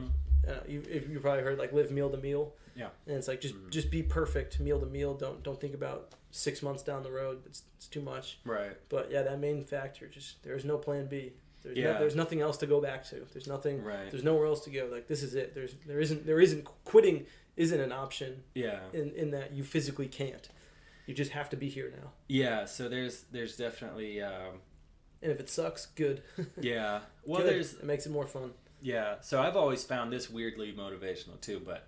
Speaker 2: you probably heard like live meal to meal.
Speaker 1: Yeah.
Speaker 2: And it's like just be perfect meal to meal. Don't think about 6 months down the road. It's too much.
Speaker 1: Right.
Speaker 2: But yeah, that main factor, just there's no plan B.
Speaker 1: There's
Speaker 2: nothing else to go back to. There's nothing.
Speaker 1: Right.
Speaker 2: There's nowhere else to go. Like this is it. There isn't quitting isn't an option.
Speaker 1: Yeah.
Speaker 2: In that you physically can't. You just have to be here now.
Speaker 1: Yeah. So there's definitely.
Speaker 2: And if it sucks, good.
Speaker 1: Yeah. Well,
Speaker 2: good.
Speaker 1: it
Speaker 2: makes it more fun.
Speaker 1: Yeah. So I've always found this weirdly motivational too, but.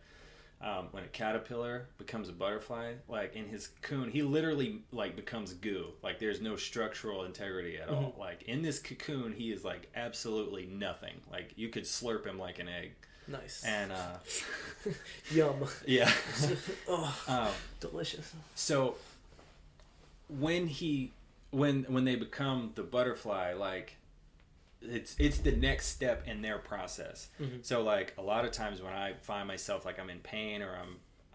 Speaker 1: When a caterpillar becomes a butterfly, like in his cocoon, he literally like becomes goo. Like there's no structural integrity at all. Like in this cocoon, he is like absolutely nothing. Like you could slurp him like an egg.
Speaker 2: Nice.
Speaker 1: And
Speaker 2: yum.
Speaker 1: Yeah.
Speaker 2: Delicious.
Speaker 1: So when they become the butterfly, like it's the next step in their process. So like a lot of times when I find myself like I'm in pain or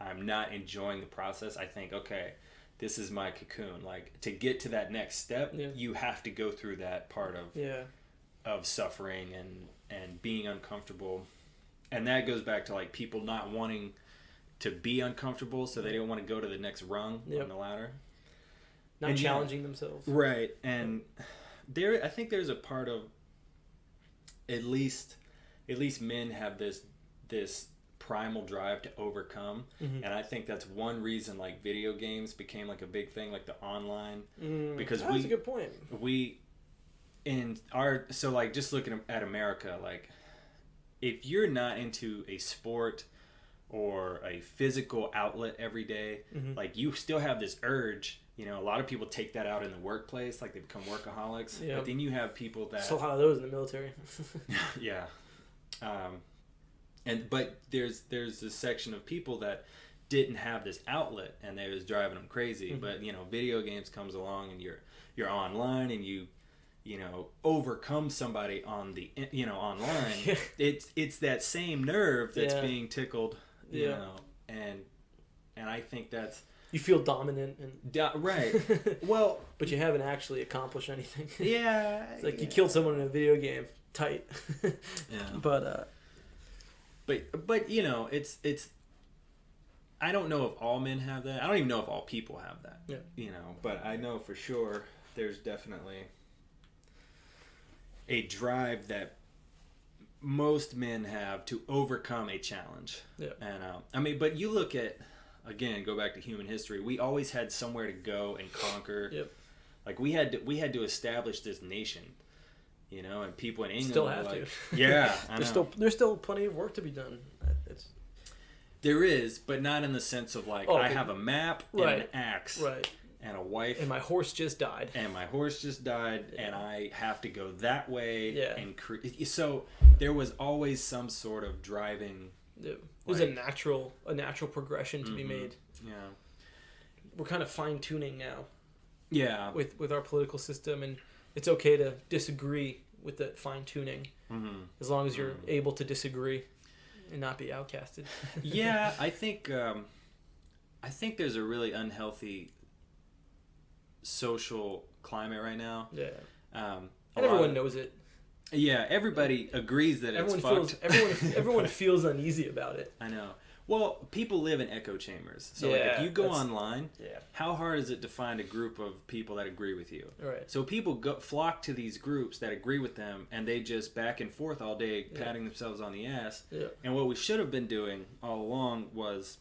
Speaker 1: I'm not enjoying the process, I think, okay, this is my cocoon. Like to get to that next step, you have to go through that part of suffering and being uncomfortable. and that goes back to like people not wanting to be uncomfortable, so they don't want to go to the next rung on the ladder.
Speaker 2: Not challenging themselves.
Speaker 1: Right. And I think there's a part of at least men have this primal drive to overcome, and I think that's one reason like video games became like a big thing, like the online, because
Speaker 2: that's a good point.
Speaker 1: So like just looking at America, like if you're not into a sport or a physical outlet every day, like you still have this urge. You know, a lot of people take that out in the workplace, like they become workaholics. But then you have people that...
Speaker 2: Still a lot of those in the military.
Speaker 1: Yeah. But there's this section of people that didn't have this outlet, and they was driving them crazy. But, you know, video games comes along, and you're online, and you overcome somebody on the, online. It's that same nerve that's being tickled, you know, and I think that's...
Speaker 2: You feel dominant and
Speaker 1: right. Well,
Speaker 2: but you haven't actually accomplished anything.
Speaker 1: Yeah,
Speaker 2: it's like you killed someone in a video game. Tight.
Speaker 1: But you know, it's. I don't know if all men have that. I don't even know if all people have that.
Speaker 2: Yeah.
Speaker 1: You know, but I know for sure there's definitely a drive that most men have to overcome a challenge.
Speaker 2: Yeah.
Speaker 1: And I mean, but you look at. Again, go back to human history. We always had somewhere to go and conquer.
Speaker 2: Yep.
Speaker 1: Like we had to establish this nation, you know, and people in England
Speaker 2: still have
Speaker 1: like,
Speaker 2: to.
Speaker 1: Yeah,
Speaker 2: there's still plenty of work to be done.
Speaker 1: There is, but not in the sense of like I have a map and an axe, and a wife,
Speaker 2: and my horse just died,
Speaker 1: and I have to go that way.
Speaker 2: Yeah.
Speaker 1: And so there was always some sort of driving.
Speaker 2: There's a natural progression to be made.
Speaker 1: Yeah,
Speaker 2: we're kind of fine tuning now.
Speaker 1: Yeah,
Speaker 2: with our political system, and it's okay to disagree with that fine tuning, as long as you're able to disagree and not be outcasted.
Speaker 1: Yeah, I think there's a really unhealthy social climate right now.
Speaker 2: Yeah, and everyone knows it.
Speaker 1: Yeah, everybody agrees that it's fucked.
Speaker 2: Everyone feels uneasy about it.
Speaker 1: I know. Well, people live in echo chambers. So like if you go online, how hard is it to find a group of people that agree with you?
Speaker 2: Right.
Speaker 1: So people flock to these groups that agree with them, and they just back and forth all day, patting themselves on the ass.
Speaker 2: Yeah.
Speaker 1: And what we should have been doing all along was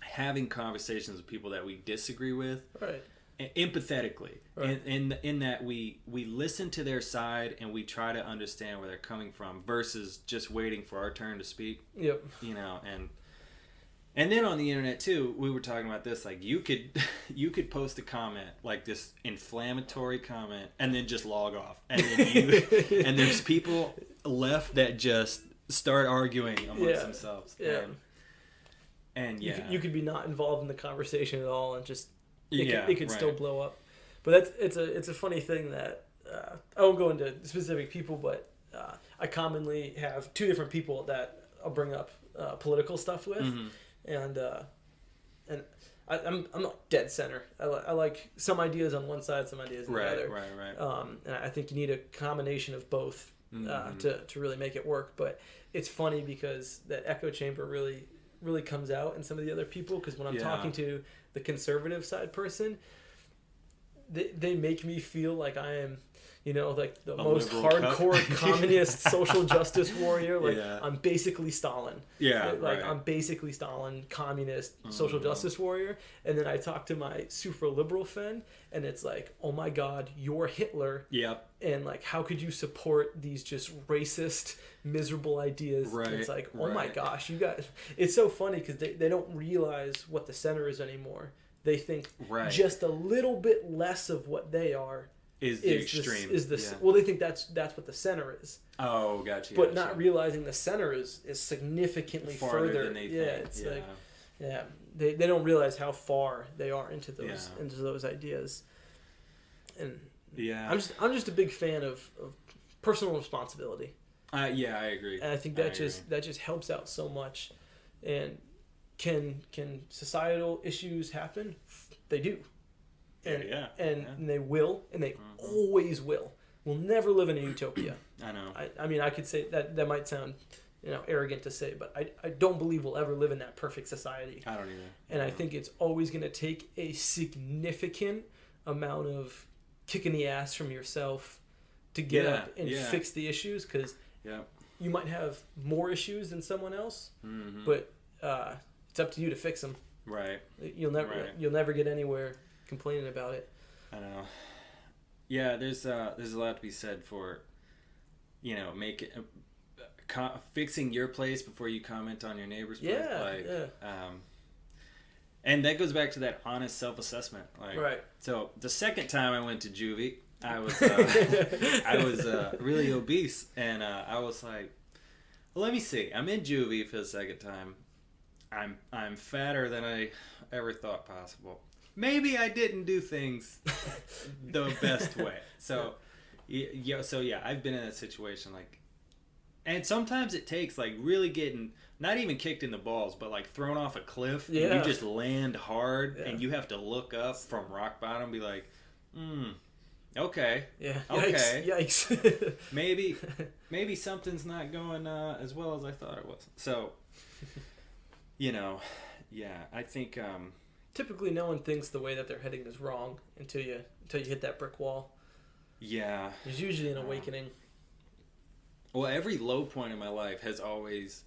Speaker 1: having conversations with people that we disagree with.
Speaker 2: Right.
Speaker 1: Empathetically, in that we listen to their side and we try to understand where they're coming from versus just waiting for our turn to speak.
Speaker 2: Yep.
Speaker 1: You know, and then on the internet too, we were talking about this. Like you could post a comment like this inflammatory comment and then just log off, and then and there's people left that just start arguing amongst themselves.
Speaker 2: Yeah.
Speaker 1: And
Speaker 2: you could be not involved in the conversation at all and just. It could still blow up, but it's a funny thing that I won't go into specific people, but I commonly have two different people that I'll bring up political stuff with, and I'm not dead center. I like some ideas on one side, some ideas on the other.
Speaker 1: Right.
Speaker 2: And I think you need a combination of both to really make it work. But it's funny because that echo chamber really comes out in some of the other people, because when I'm talking to the conservative side person, they make me feel like I am, like the most hardcore communist social justice warrior. Like I'm basically Stalin.
Speaker 1: Yeah,
Speaker 2: like I'm basically Stalin, communist social justice warrior. And then I talk to my super liberal friend, and it's like, oh my God, you're Hitler.
Speaker 1: Yep.
Speaker 2: And like, how could you support these just racist, miserable ideas?
Speaker 1: Right.
Speaker 2: It's like, oh my gosh, you guys. It's so funny because they don't realize what the center is anymore. They think just a little bit less of what they are
Speaker 1: is the extreme.
Speaker 2: Well, they think that's what the center is.
Speaker 1: Oh, gotcha.
Speaker 2: But not realizing the center is significantly further
Speaker 1: than they think.
Speaker 2: It's like they don't realize how far they are into those ideas. And I'm just a big fan of personal responsibility.
Speaker 1: I agree.
Speaker 2: And I think that just helps out so much. And can societal issues happen? They do. And they will, and they always will. We'll never live in a utopia.
Speaker 1: I know.
Speaker 2: I mean, I could say that might sound arrogant to say, but I don't believe we'll ever live in that perfect society.
Speaker 1: I don't either.
Speaker 2: And I think it's always going to take a significant amount of kicking the ass from yourself to get up and fix the issues, because you might have more issues than someone else, but it's up to you to fix them.
Speaker 1: Right.
Speaker 2: You'll never get anywhere complaining about it.
Speaker 1: I know. Yeah, there's a lot to be said for, fixing your place before you comment on your neighbor's place. And that goes back to that honest self-assessment.
Speaker 2: Right.
Speaker 1: So the second time I went to juvie, I was really obese, and I was like, well, let me see. I'm in juvie for the second time. I'm fatter than I ever thought possible. Maybe I didn't do things the best way. So I've been in that situation, and sometimes it takes really getting not even kicked in the balls, but thrown off a cliff.
Speaker 2: Yeah.
Speaker 1: And you just land hard, and you have to look up from rock bottom and be like, okay.
Speaker 2: Yeah.
Speaker 1: Okay.
Speaker 2: Yikes.
Speaker 1: maybe something's not going as well as I thought it was. So, I think
Speaker 2: typically no one thinks the way that they're heading is wrong until you hit that brick wall.
Speaker 1: Yeah.
Speaker 2: There's usually an awakening.
Speaker 1: Well, every low point in my life has always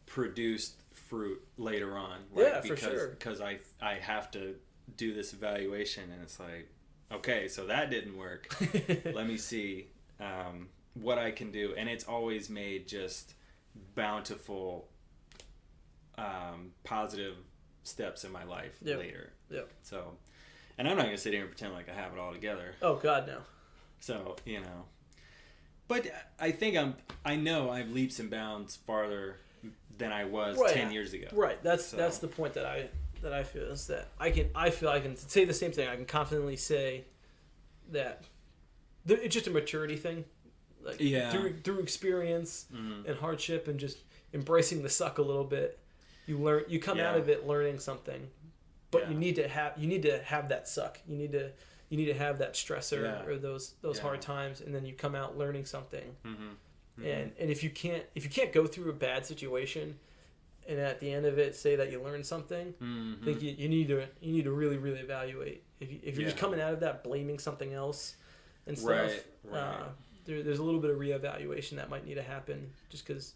Speaker 1: produced fruit later on.
Speaker 2: For sure.
Speaker 1: Because I have to do this evaluation, and it's like, okay, so that didn't work. Let me see what I can do. And it's always made just bountiful, positive steps in my life later.
Speaker 2: Yep.
Speaker 1: So, and I'm not going to sit here and pretend like I have it all together.
Speaker 2: Oh, God, no.
Speaker 1: So, But I think I know I've leaps and bounds farther than I was 10 years ago.
Speaker 2: Right. That's the point that I feel, is that I feel I can say the same thing. I can confidently say that it's just a maturity thing. Through experience and hardship and just embracing the suck a little bit, you come out of it learning something. But you need to have that suck. You need to have that stressor or those hard times, and then you come out learning something. And if you can't go through a bad situation and at the end of it say that you learned something, I think you need to really, really evaluate. If you're just coming out of that blaming something else and stuff, there's a little bit of reevaluation that might need to happen, just because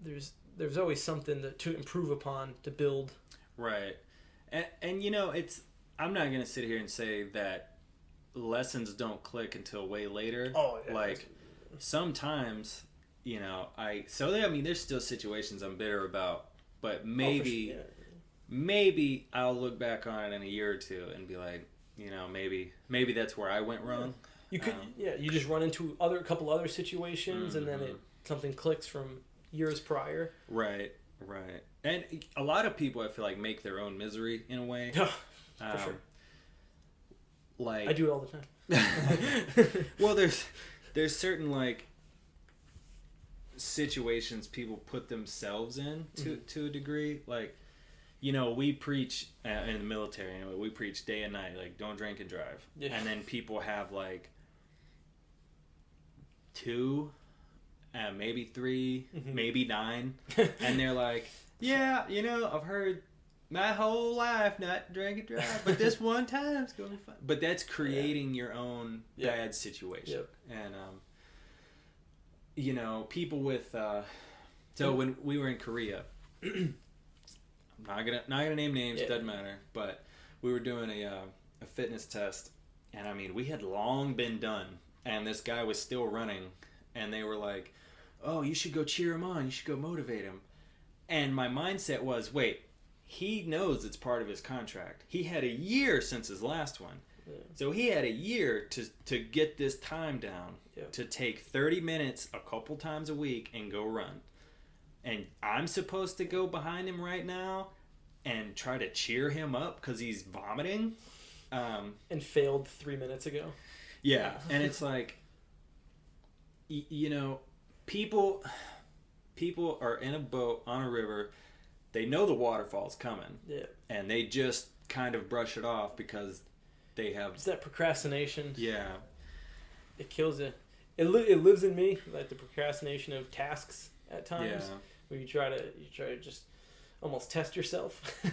Speaker 2: there's always something to improve upon, to build.
Speaker 1: Right. And it's, I'm not going to sit here and say that lessons don't click until way later.
Speaker 2: Oh, yeah.
Speaker 1: Sometimes, there's still situations I'm bitter about, but maybe I'll look back on it in a year or two and be like, maybe that's where I went wrong.
Speaker 2: You could, you just run into a couple other situations, and then something clicks from years prior.
Speaker 1: Right. And a lot of people, I feel like, make their own misery in a way.
Speaker 2: For sure. I do it all the time.
Speaker 1: Well, there's certain situations people put themselves in to a degree. We preach in the military. We preach day and night, don't drink and drive. Yeah. And then people have 2, maybe 3, maybe 9, and they're like, I've heard my whole life not drink and drive, but this one time's gonna be fun. But that's creating your own bad situation. And people with so when we were in Korea, I'm not gonna name names, doesn't matter, but we were doing a fitness test, and we had long been done, and this guy was still running, and they were like, oh, you should go cheer him on, you should go motivate him. And my mindset was, wait, he knows it's part of his contract. He had a year since his last one. Yeah. So he had a year to get this time down, to take 30 minutes a couple times a week and go run. And I'm supposed to go behind him right now and try to cheer him up because he's vomiting.
Speaker 2: And failed 3 minutes ago.
Speaker 1: Yeah, and it's like, people are in a boat on a river. They know the waterfall's coming. Yeah. And they just kind of brush it off because they have...
Speaker 2: It's that procrastination.
Speaker 1: Yeah.
Speaker 2: It kills it. It lives in me, the procrastination of tasks at times,
Speaker 1: Yeah.
Speaker 2: where you try to just almost test yourself.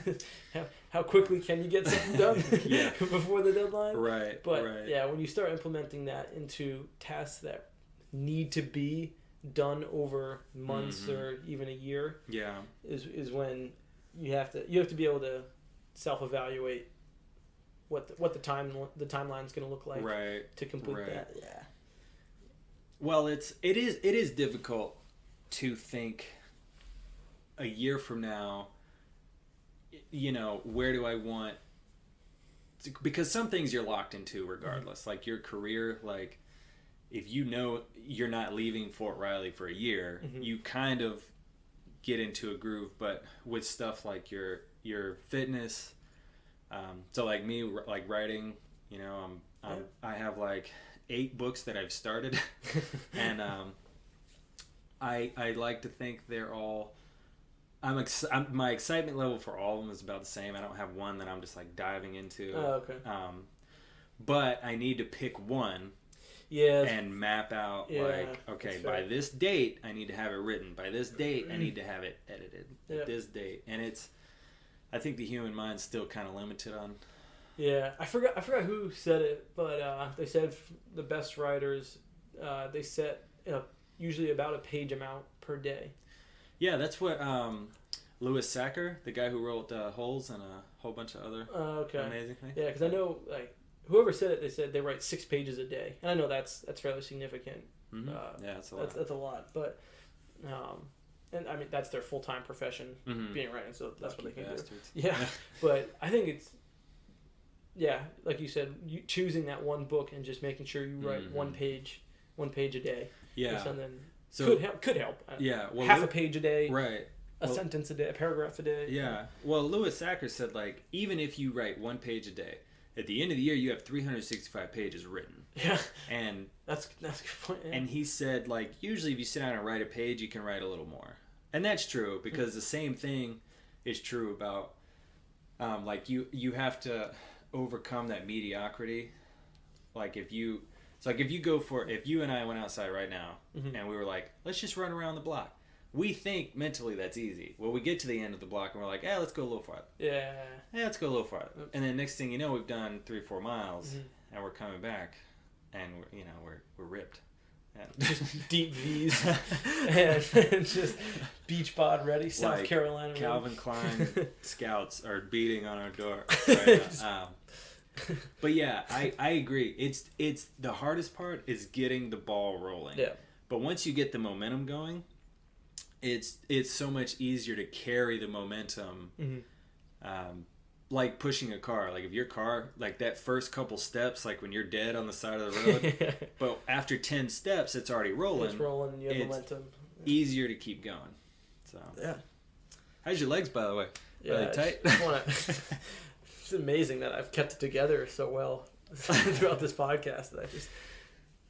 Speaker 2: how quickly can you get something done
Speaker 1: Yeah.
Speaker 2: before the deadline?
Speaker 1: Right.
Speaker 2: But
Speaker 1: right.
Speaker 2: yeah, when you start implementing that into tasks that need to be done over months or even a year,
Speaker 1: Yeah.
Speaker 2: is when you have to be able to self-evaluate what the timeline's going to look like
Speaker 1: Right.
Speaker 2: to complete
Speaker 1: Right.
Speaker 2: that. Yeah.
Speaker 1: Well, it is difficult to think a year from now, where do I want to, because some things you're locked into regardless, like your career, like if you're not leaving Fort Riley for a year, you kind of get into a groove. But with stuff like your fitness, so like me, like writing, I have like 8 books that I've started, and I like to think they're all. My excitement level for all of them is about the same. I don't have one that I'm just like diving into.
Speaker 2: Oh, okay.
Speaker 1: But I need to pick one.
Speaker 2: Yeah.
Speaker 1: And map out okay, by this date I need to have it written. By this date I need to have it edited. At this date, and I think the human mind's still kind of limited on.
Speaker 2: Yeah, I forgot who said it, but they said the best writers they set usually about a page amount per day.
Speaker 1: Yeah, that's what Louis Sacker, the guy who wrote Holes and a whole bunch of other amazing things.
Speaker 2: Yeah, because I know like whoever said it, they said they write 6 pages a day, and I know that's fairly significant.
Speaker 1: Mm-hmm. Yeah, that's a lot.
Speaker 2: That's a lot, but and I mean that's their full-time profession, being writing, so that's what they can
Speaker 1: bastards.
Speaker 2: do. Yeah, but I think it's like you said, choosing that one book and just making sure you write one page a day.
Speaker 1: Yeah,
Speaker 2: or something.
Speaker 1: So
Speaker 2: could help.
Speaker 1: Yeah, well,
Speaker 2: half a page a day.
Speaker 1: Right.
Speaker 2: A sentence a day, a paragraph a day.
Speaker 1: Yeah. Well, Louis Sacker said, like, even if you write 1 page a day, at the end of the year, you have 365 pages written.
Speaker 2: Yeah.
Speaker 1: And
Speaker 2: that's a good point. Yeah.
Speaker 1: And he said, like, usually if you sit down and write a page, you can write a little more. And that's true, because the same thing is true about, like, you have to overcome that mediocrity. Like, if you and I went outside right now, and we were like, let's just run around the block. We think mentally that's easy. Well, we get to the end of the block and we're like, let's go a little farther.
Speaker 2: Yeah,
Speaker 1: let's go a little farther. And then next thing you know, we've done 3 or 4 miles, and we're coming back, and we're ripped. And
Speaker 2: just deep V's and just beach bod ready, South
Speaker 1: like
Speaker 2: Carolina.
Speaker 1: Calvin Klein scouts are beating on our door right now. But yeah, I agree. It's the hardest part is getting the ball rolling.
Speaker 2: Yeah.
Speaker 1: But once you get the momentum going, it's so much easier to carry the momentum. Like pushing a car. Like if your car, like that first couple steps, like when you're dead on the side of the road, but after 10 steps, it's already rolling.
Speaker 2: It's rolling and you have momentum.
Speaker 1: Easier to keep going. So
Speaker 2: yeah.
Speaker 1: How's your legs, by the way?
Speaker 2: Yeah,
Speaker 1: really tight?
Speaker 2: It's amazing that I've kept it together so well throughout this podcast that I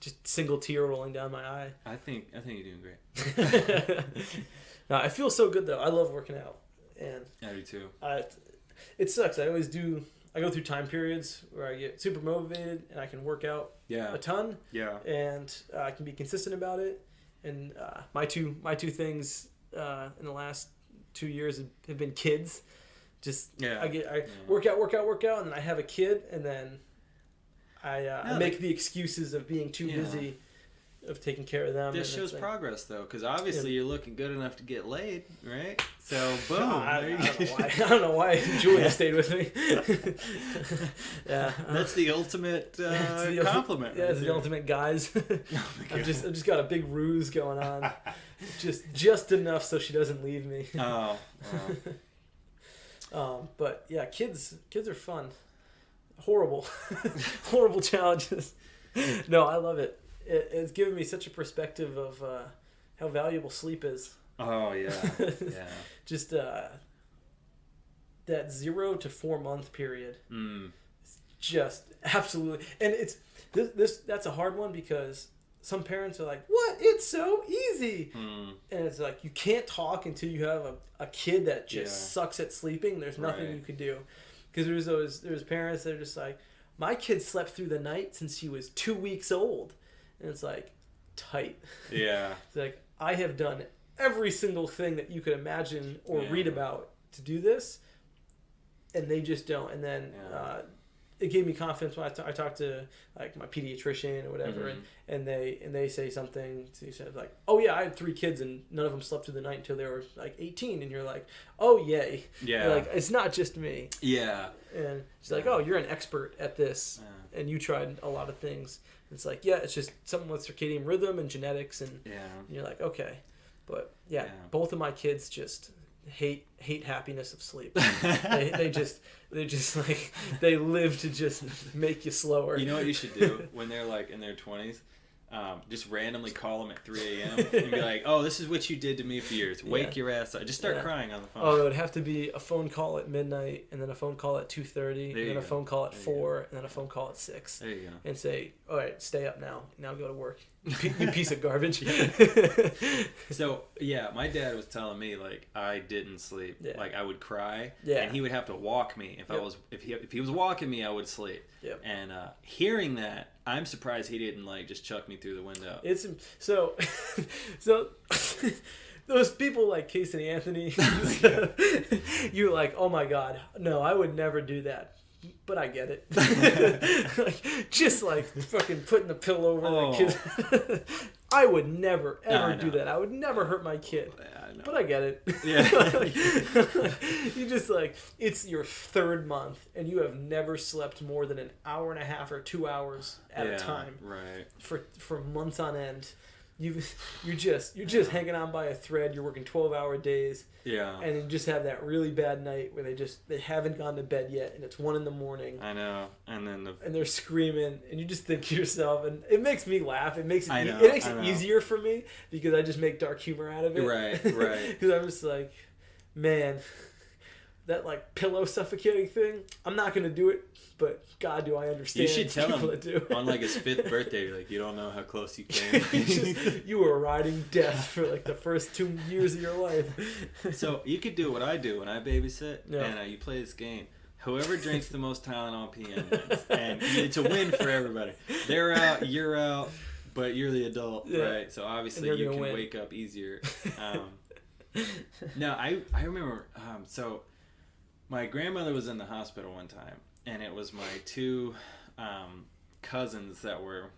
Speaker 2: just single tear rolling down my eye.
Speaker 1: I think you're doing great.
Speaker 2: No, I feel so good though. I love working out, and
Speaker 1: I do too.
Speaker 2: It sucks. I always do. I go through time periods where I get super motivated and I can work out a ton.
Speaker 1: Yeah.
Speaker 2: And I can be consistent about it. And my two things in the last 2 years have been kids. I work out, and then I have a kid, and then I make the excuses of being too busy of taking care of them.
Speaker 1: This shows progress, though, because obviously you're looking good enough to get laid, right? So, boom.
Speaker 2: I don't know why Julia stayed with me. Yeah,
Speaker 1: that's the ultimate compliment.
Speaker 2: It's the ultimate, guys. I've just got a big ruse going on, just enough so she doesn't leave me.
Speaker 1: Oh.
Speaker 2: But yeah, kids are fun. Horrible challenges. No, I love it. It's given me such a perspective of how valuable sleep is.
Speaker 1: Oh yeah, yeah.
Speaker 2: Just that 0 to 4 month period. It's just absolutely, and it's this. That's a hard one because some parents are like, "What? It's so easy," and it's like you can't talk until you have a kid that just sucks at sleeping. There's nothing you can do, because there's parents that are just like, "My kid slept through the night since she was 2 weeks old," and it's like tight.
Speaker 1: Yeah.
Speaker 2: It's like I have done every single thing that you could imagine or read about to do this, and they just don't. And then it gave me confidence when I talked to like my pediatrician or whatever, and they say something. He said like, "Oh yeah, I had 3 kids and none of them slept through the night until they were like 18." And you're like, "Oh yay!"
Speaker 1: Yeah,
Speaker 2: you're like, it's not just me.
Speaker 1: Yeah,
Speaker 2: and she's like, "Oh, you're an expert at this, and you tried a lot of things." And it's like, yeah, it's just something with circadian rhythm and genetics, and you're like, okay, but both of my kids just hate happiness of sleep. they just like they live to just make you slower.
Speaker 1: You know what you should do when they're like in their 20s? Just randomly call them at 3 a.m. and be like, "Oh, this is what you did to me for years. Wake your ass up." Just start crying on the phone.
Speaker 2: Oh, it would have to be a phone call at midnight, and then a phone call at 2:30, and then a phone call at 4, and then a phone call at 6.
Speaker 1: There you go.
Speaker 2: And say, "All right, stay up now. Now go to work. You piece of garbage."
Speaker 1: So my dad was telling me like I didn't sleep. Like I would cry, and he would have to walk me if he was walking me, I would sleep.
Speaker 2: Yep.
Speaker 1: And hearing that, I'm surprised he didn't like just chuck me through the window.
Speaker 2: It's so those people like Casey Anthony, you're like, oh my God, no, I would never do that. But I get it. Like, just like fucking putting the pillow over the kid. I would never ever do that. I would never hurt my kid. But I get it.
Speaker 1: Yeah.
Speaker 2: You just like, it's your 3rd month and you have never slept more than an hour and a half or 2 hours at a time.
Speaker 1: Right.
Speaker 2: For months on end. You're just hanging on by a thread. You're working 12-hour days.
Speaker 1: Yeah.
Speaker 2: And you just have that really bad night where they haven't gone to bed yet, and it's 1 a.m.
Speaker 1: I know. And then
Speaker 2: and they're screaming, and you just think to yourself, and it makes me laugh. It makes it
Speaker 1: it
Speaker 2: easier for me because I just make dark humor out of it.
Speaker 1: Right.
Speaker 2: Because I'm just like, man, that like pillow suffocating thing. I'm not gonna do it. But God, do I understand?
Speaker 1: You should tell him
Speaker 2: that do.
Speaker 1: on like his 5th birthday, like you don't know how close you came.
Speaker 2: You were riding death for like the first 2 years of your life.
Speaker 1: So you could do what I do when I babysit, and you play this game. Whoever drinks the most Tylenol PM wins, and it's a win for everybody. They're out, you're out, but you're the adult, right? So obviously you can wake up easier. No, I remember. So my grandmother was in the hospital one time. And it was my 2 cousins that were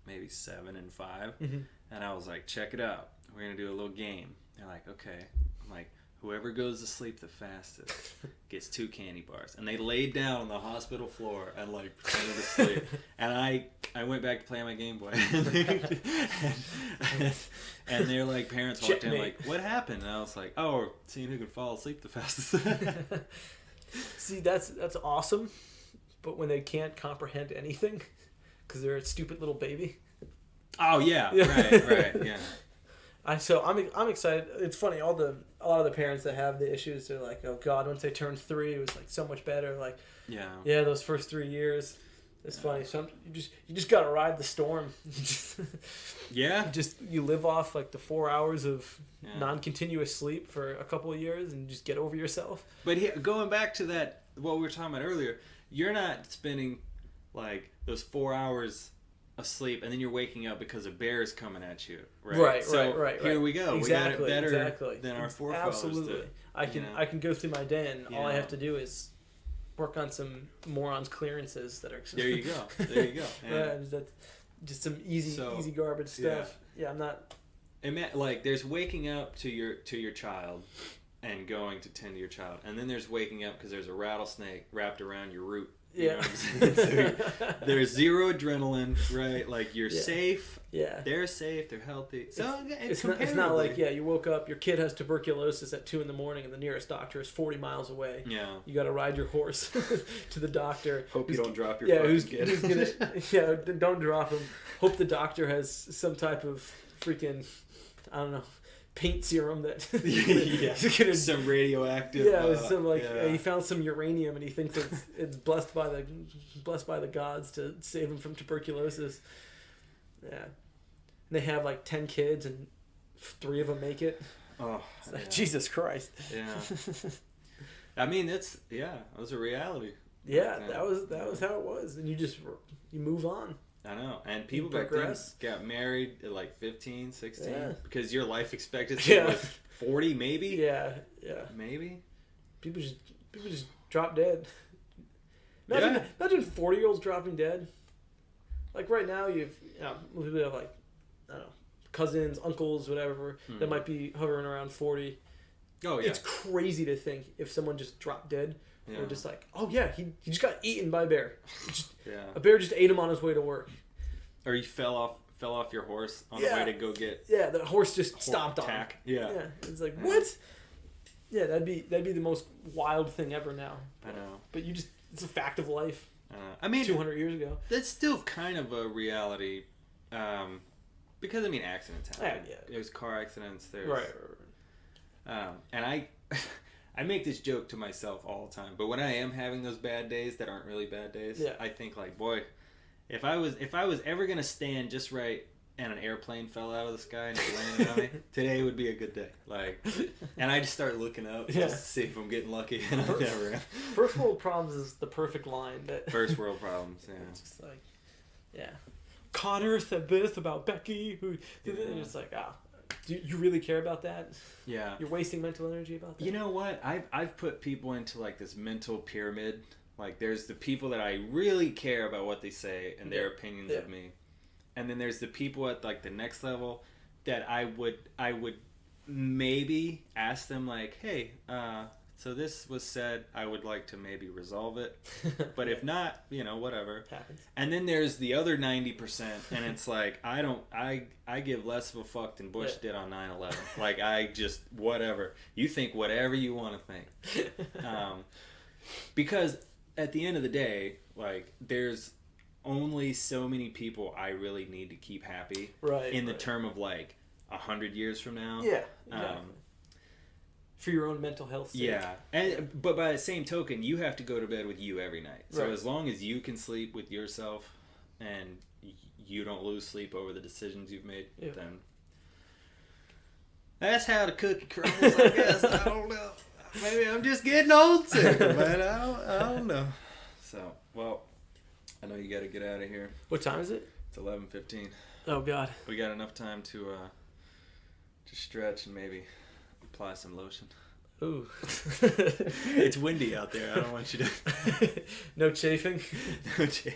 Speaker 1: maybe 7 and 5.
Speaker 2: Mm-hmm.
Speaker 1: And I was like, check it out. We're going to do a little game. They're like, okay. I'm like, whoever goes to sleep the fastest gets 2 candy bars. And they laid down on the hospital floor and like pretended to sleep. And I went back to play my Game Boy. And their like parents walked in like, what happened? And I was like, oh, we're seeing who can fall asleep the fastest.
Speaker 2: See, that's awesome, but when they can't comprehend anything because they're a stupid little baby.
Speaker 1: Oh yeah, right, yeah.
Speaker 2: I'm excited. It's funny. A lot of the parents that have the issues, they're like, oh God, once they turned 3, it was like so much better. Like, yeah, those first 3 years. It's funny. You just gotta ride the storm. You live off like the 4 hours of non-continuous sleep for a couple of years and just get over yourself.
Speaker 1: But here, going back to that, what we were talking about earlier, you're not spending like those 4 hours asleep and then you're waking up because a bear is coming at you, right?
Speaker 2: Right.
Speaker 1: Here we go.
Speaker 2: Exactly,
Speaker 1: we got it better than our forefathers.
Speaker 2: Absolutely. I can go through my day and all I have to do is work on some morons clearances that are.
Speaker 1: There you go.
Speaker 2: Yeah, that's just some easy garbage stuff. Yeah, I'm not.
Speaker 1: Like there's waking up to your child and going to tend to your child, and then there's waking up because there's a rattlesnake wrapped around your root. You know what I'm saying? So there's zero adrenaline, right? Like you're safe.
Speaker 2: Yeah.
Speaker 1: They're safe. They're healthy. So
Speaker 2: it's not like you woke up, your kid has tuberculosis at 2 a.m. and the nearest doctor is 40 miles away.
Speaker 1: Yeah.
Speaker 2: You got to ride your horse to the doctor.
Speaker 1: Hope you don't drop your kid.
Speaker 2: Who's gonna don't drop him. Hope the doctor has some type of freaking, I don't know, paint serum that
Speaker 1: some radioactive
Speaker 2: he found some uranium and he thinks it's blessed by the gods to save him from tuberculosis. And they have like 10 kids and 3 of them make it. Jesus Christ.
Speaker 1: I mean it was a reality.
Speaker 2: That was how it was, and you move on.
Speaker 1: I know. And people
Speaker 2: You
Speaker 1: back then
Speaker 2: progress.
Speaker 1: got married at like 15, 16
Speaker 2: Yeah.
Speaker 1: because your life expectancy
Speaker 2: Yeah.
Speaker 1: was 40 maybe.
Speaker 2: Yeah.
Speaker 1: Maybe.
Speaker 2: People just drop dead.
Speaker 1: Yeah.
Speaker 2: Imagine 40-year-olds dropping dead. Like right now, people have like, I don't know, cousins, uncles, whatever, that might be hovering around 40.
Speaker 1: Oh yeah.
Speaker 2: It's crazy to think if someone just dropped dead.
Speaker 1: Yeah.
Speaker 2: Or just like, oh yeah, he just got eaten by a bear.
Speaker 1: Yeah.
Speaker 2: A bear just ate him on his way to work.
Speaker 1: Or you fell off your horse on
Speaker 2: Yeah.
Speaker 1: the way to go get
Speaker 2: Yeah, the horse just stomped on him.
Speaker 1: tack. Yeah.
Speaker 2: Yeah, it's like what? Yeah, that'd be the most wild thing ever now.
Speaker 1: I know.
Speaker 2: But it's a fact of life.
Speaker 1: I mean,
Speaker 2: 200 years ago.
Speaker 1: that's still kind of a reality, because I mean accidents happen.
Speaker 2: Yeah.
Speaker 1: There's car accidents. There's
Speaker 2: Right.
Speaker 1: and I I make this joke to myself all the time. But when I am having those bad days that aren't really bad days,
Speaker 2: Yeah.
Speaker 1: I think like, boy, if I was ever gonna stand just right and an airplane fell out of the sky and it landed on me, today would be a good day. Like, and I just start looking up
Speaker 2: Yeah.
Speaker 1: just to see if I'm getting lucky, and I never am.
Speaker 2: First world problems is the perfect line. That
Speaker 1: First world problems. Yeah.
Speaker 2: it's just like, yeah. Connor said this about Becky. Who?
Speaker 1: Yeah.
Speaker 2: And it's like, do you really care about that?
Speaker 1: Yeah.
Speaker 2: You're wasting mental energy about that.
Speaker 1: You know what? I've put people into like this mental pyramid. Like there's the people that I really care about what they say and their opinions of me. And then there's the people at like the next level that I would maybe ask them like, hey, so this was said, I would like to maybe resolve it. But if not, whatever.
Speaker 2: Happens.
Speaker 1: And then there's the other 90%, and it's like I give less of a fuck than Bush did on 9/11. Like I just whatever. You think whatever you want to think. Because at the end of the day, like there's only so many people I really need to keep happy.
Speaker 2: Right.
Speaker 1: In the term of like 100 years from now.
Speaker 2: Yeah. Exactly. For your own mental health sake.
Speaker 1: Yeah, but by the same token, you have to go to bed with you every night. So
Speaker 2: Right.
Speaker 1: as long as you can sleep with yourself, and you don't lose sleep over the decisions you've made, then that's how the cookie crumbles. I guess I don't know. Maybe I'm just getting old too, but I don't know. So well, I know you got to get out of here.
Speaker 2: What time is it?
Speaker 1: It's 11:15.
Speaker 2: Oh God.
Speaker 1: We got enough time to stretch and maybe apply some lotion.
Speaker 2: Ooh.
Speaker 1: It's windy out there. I don't want you to.
Speaker 2: No chafing.
Speaker 1: No chafing.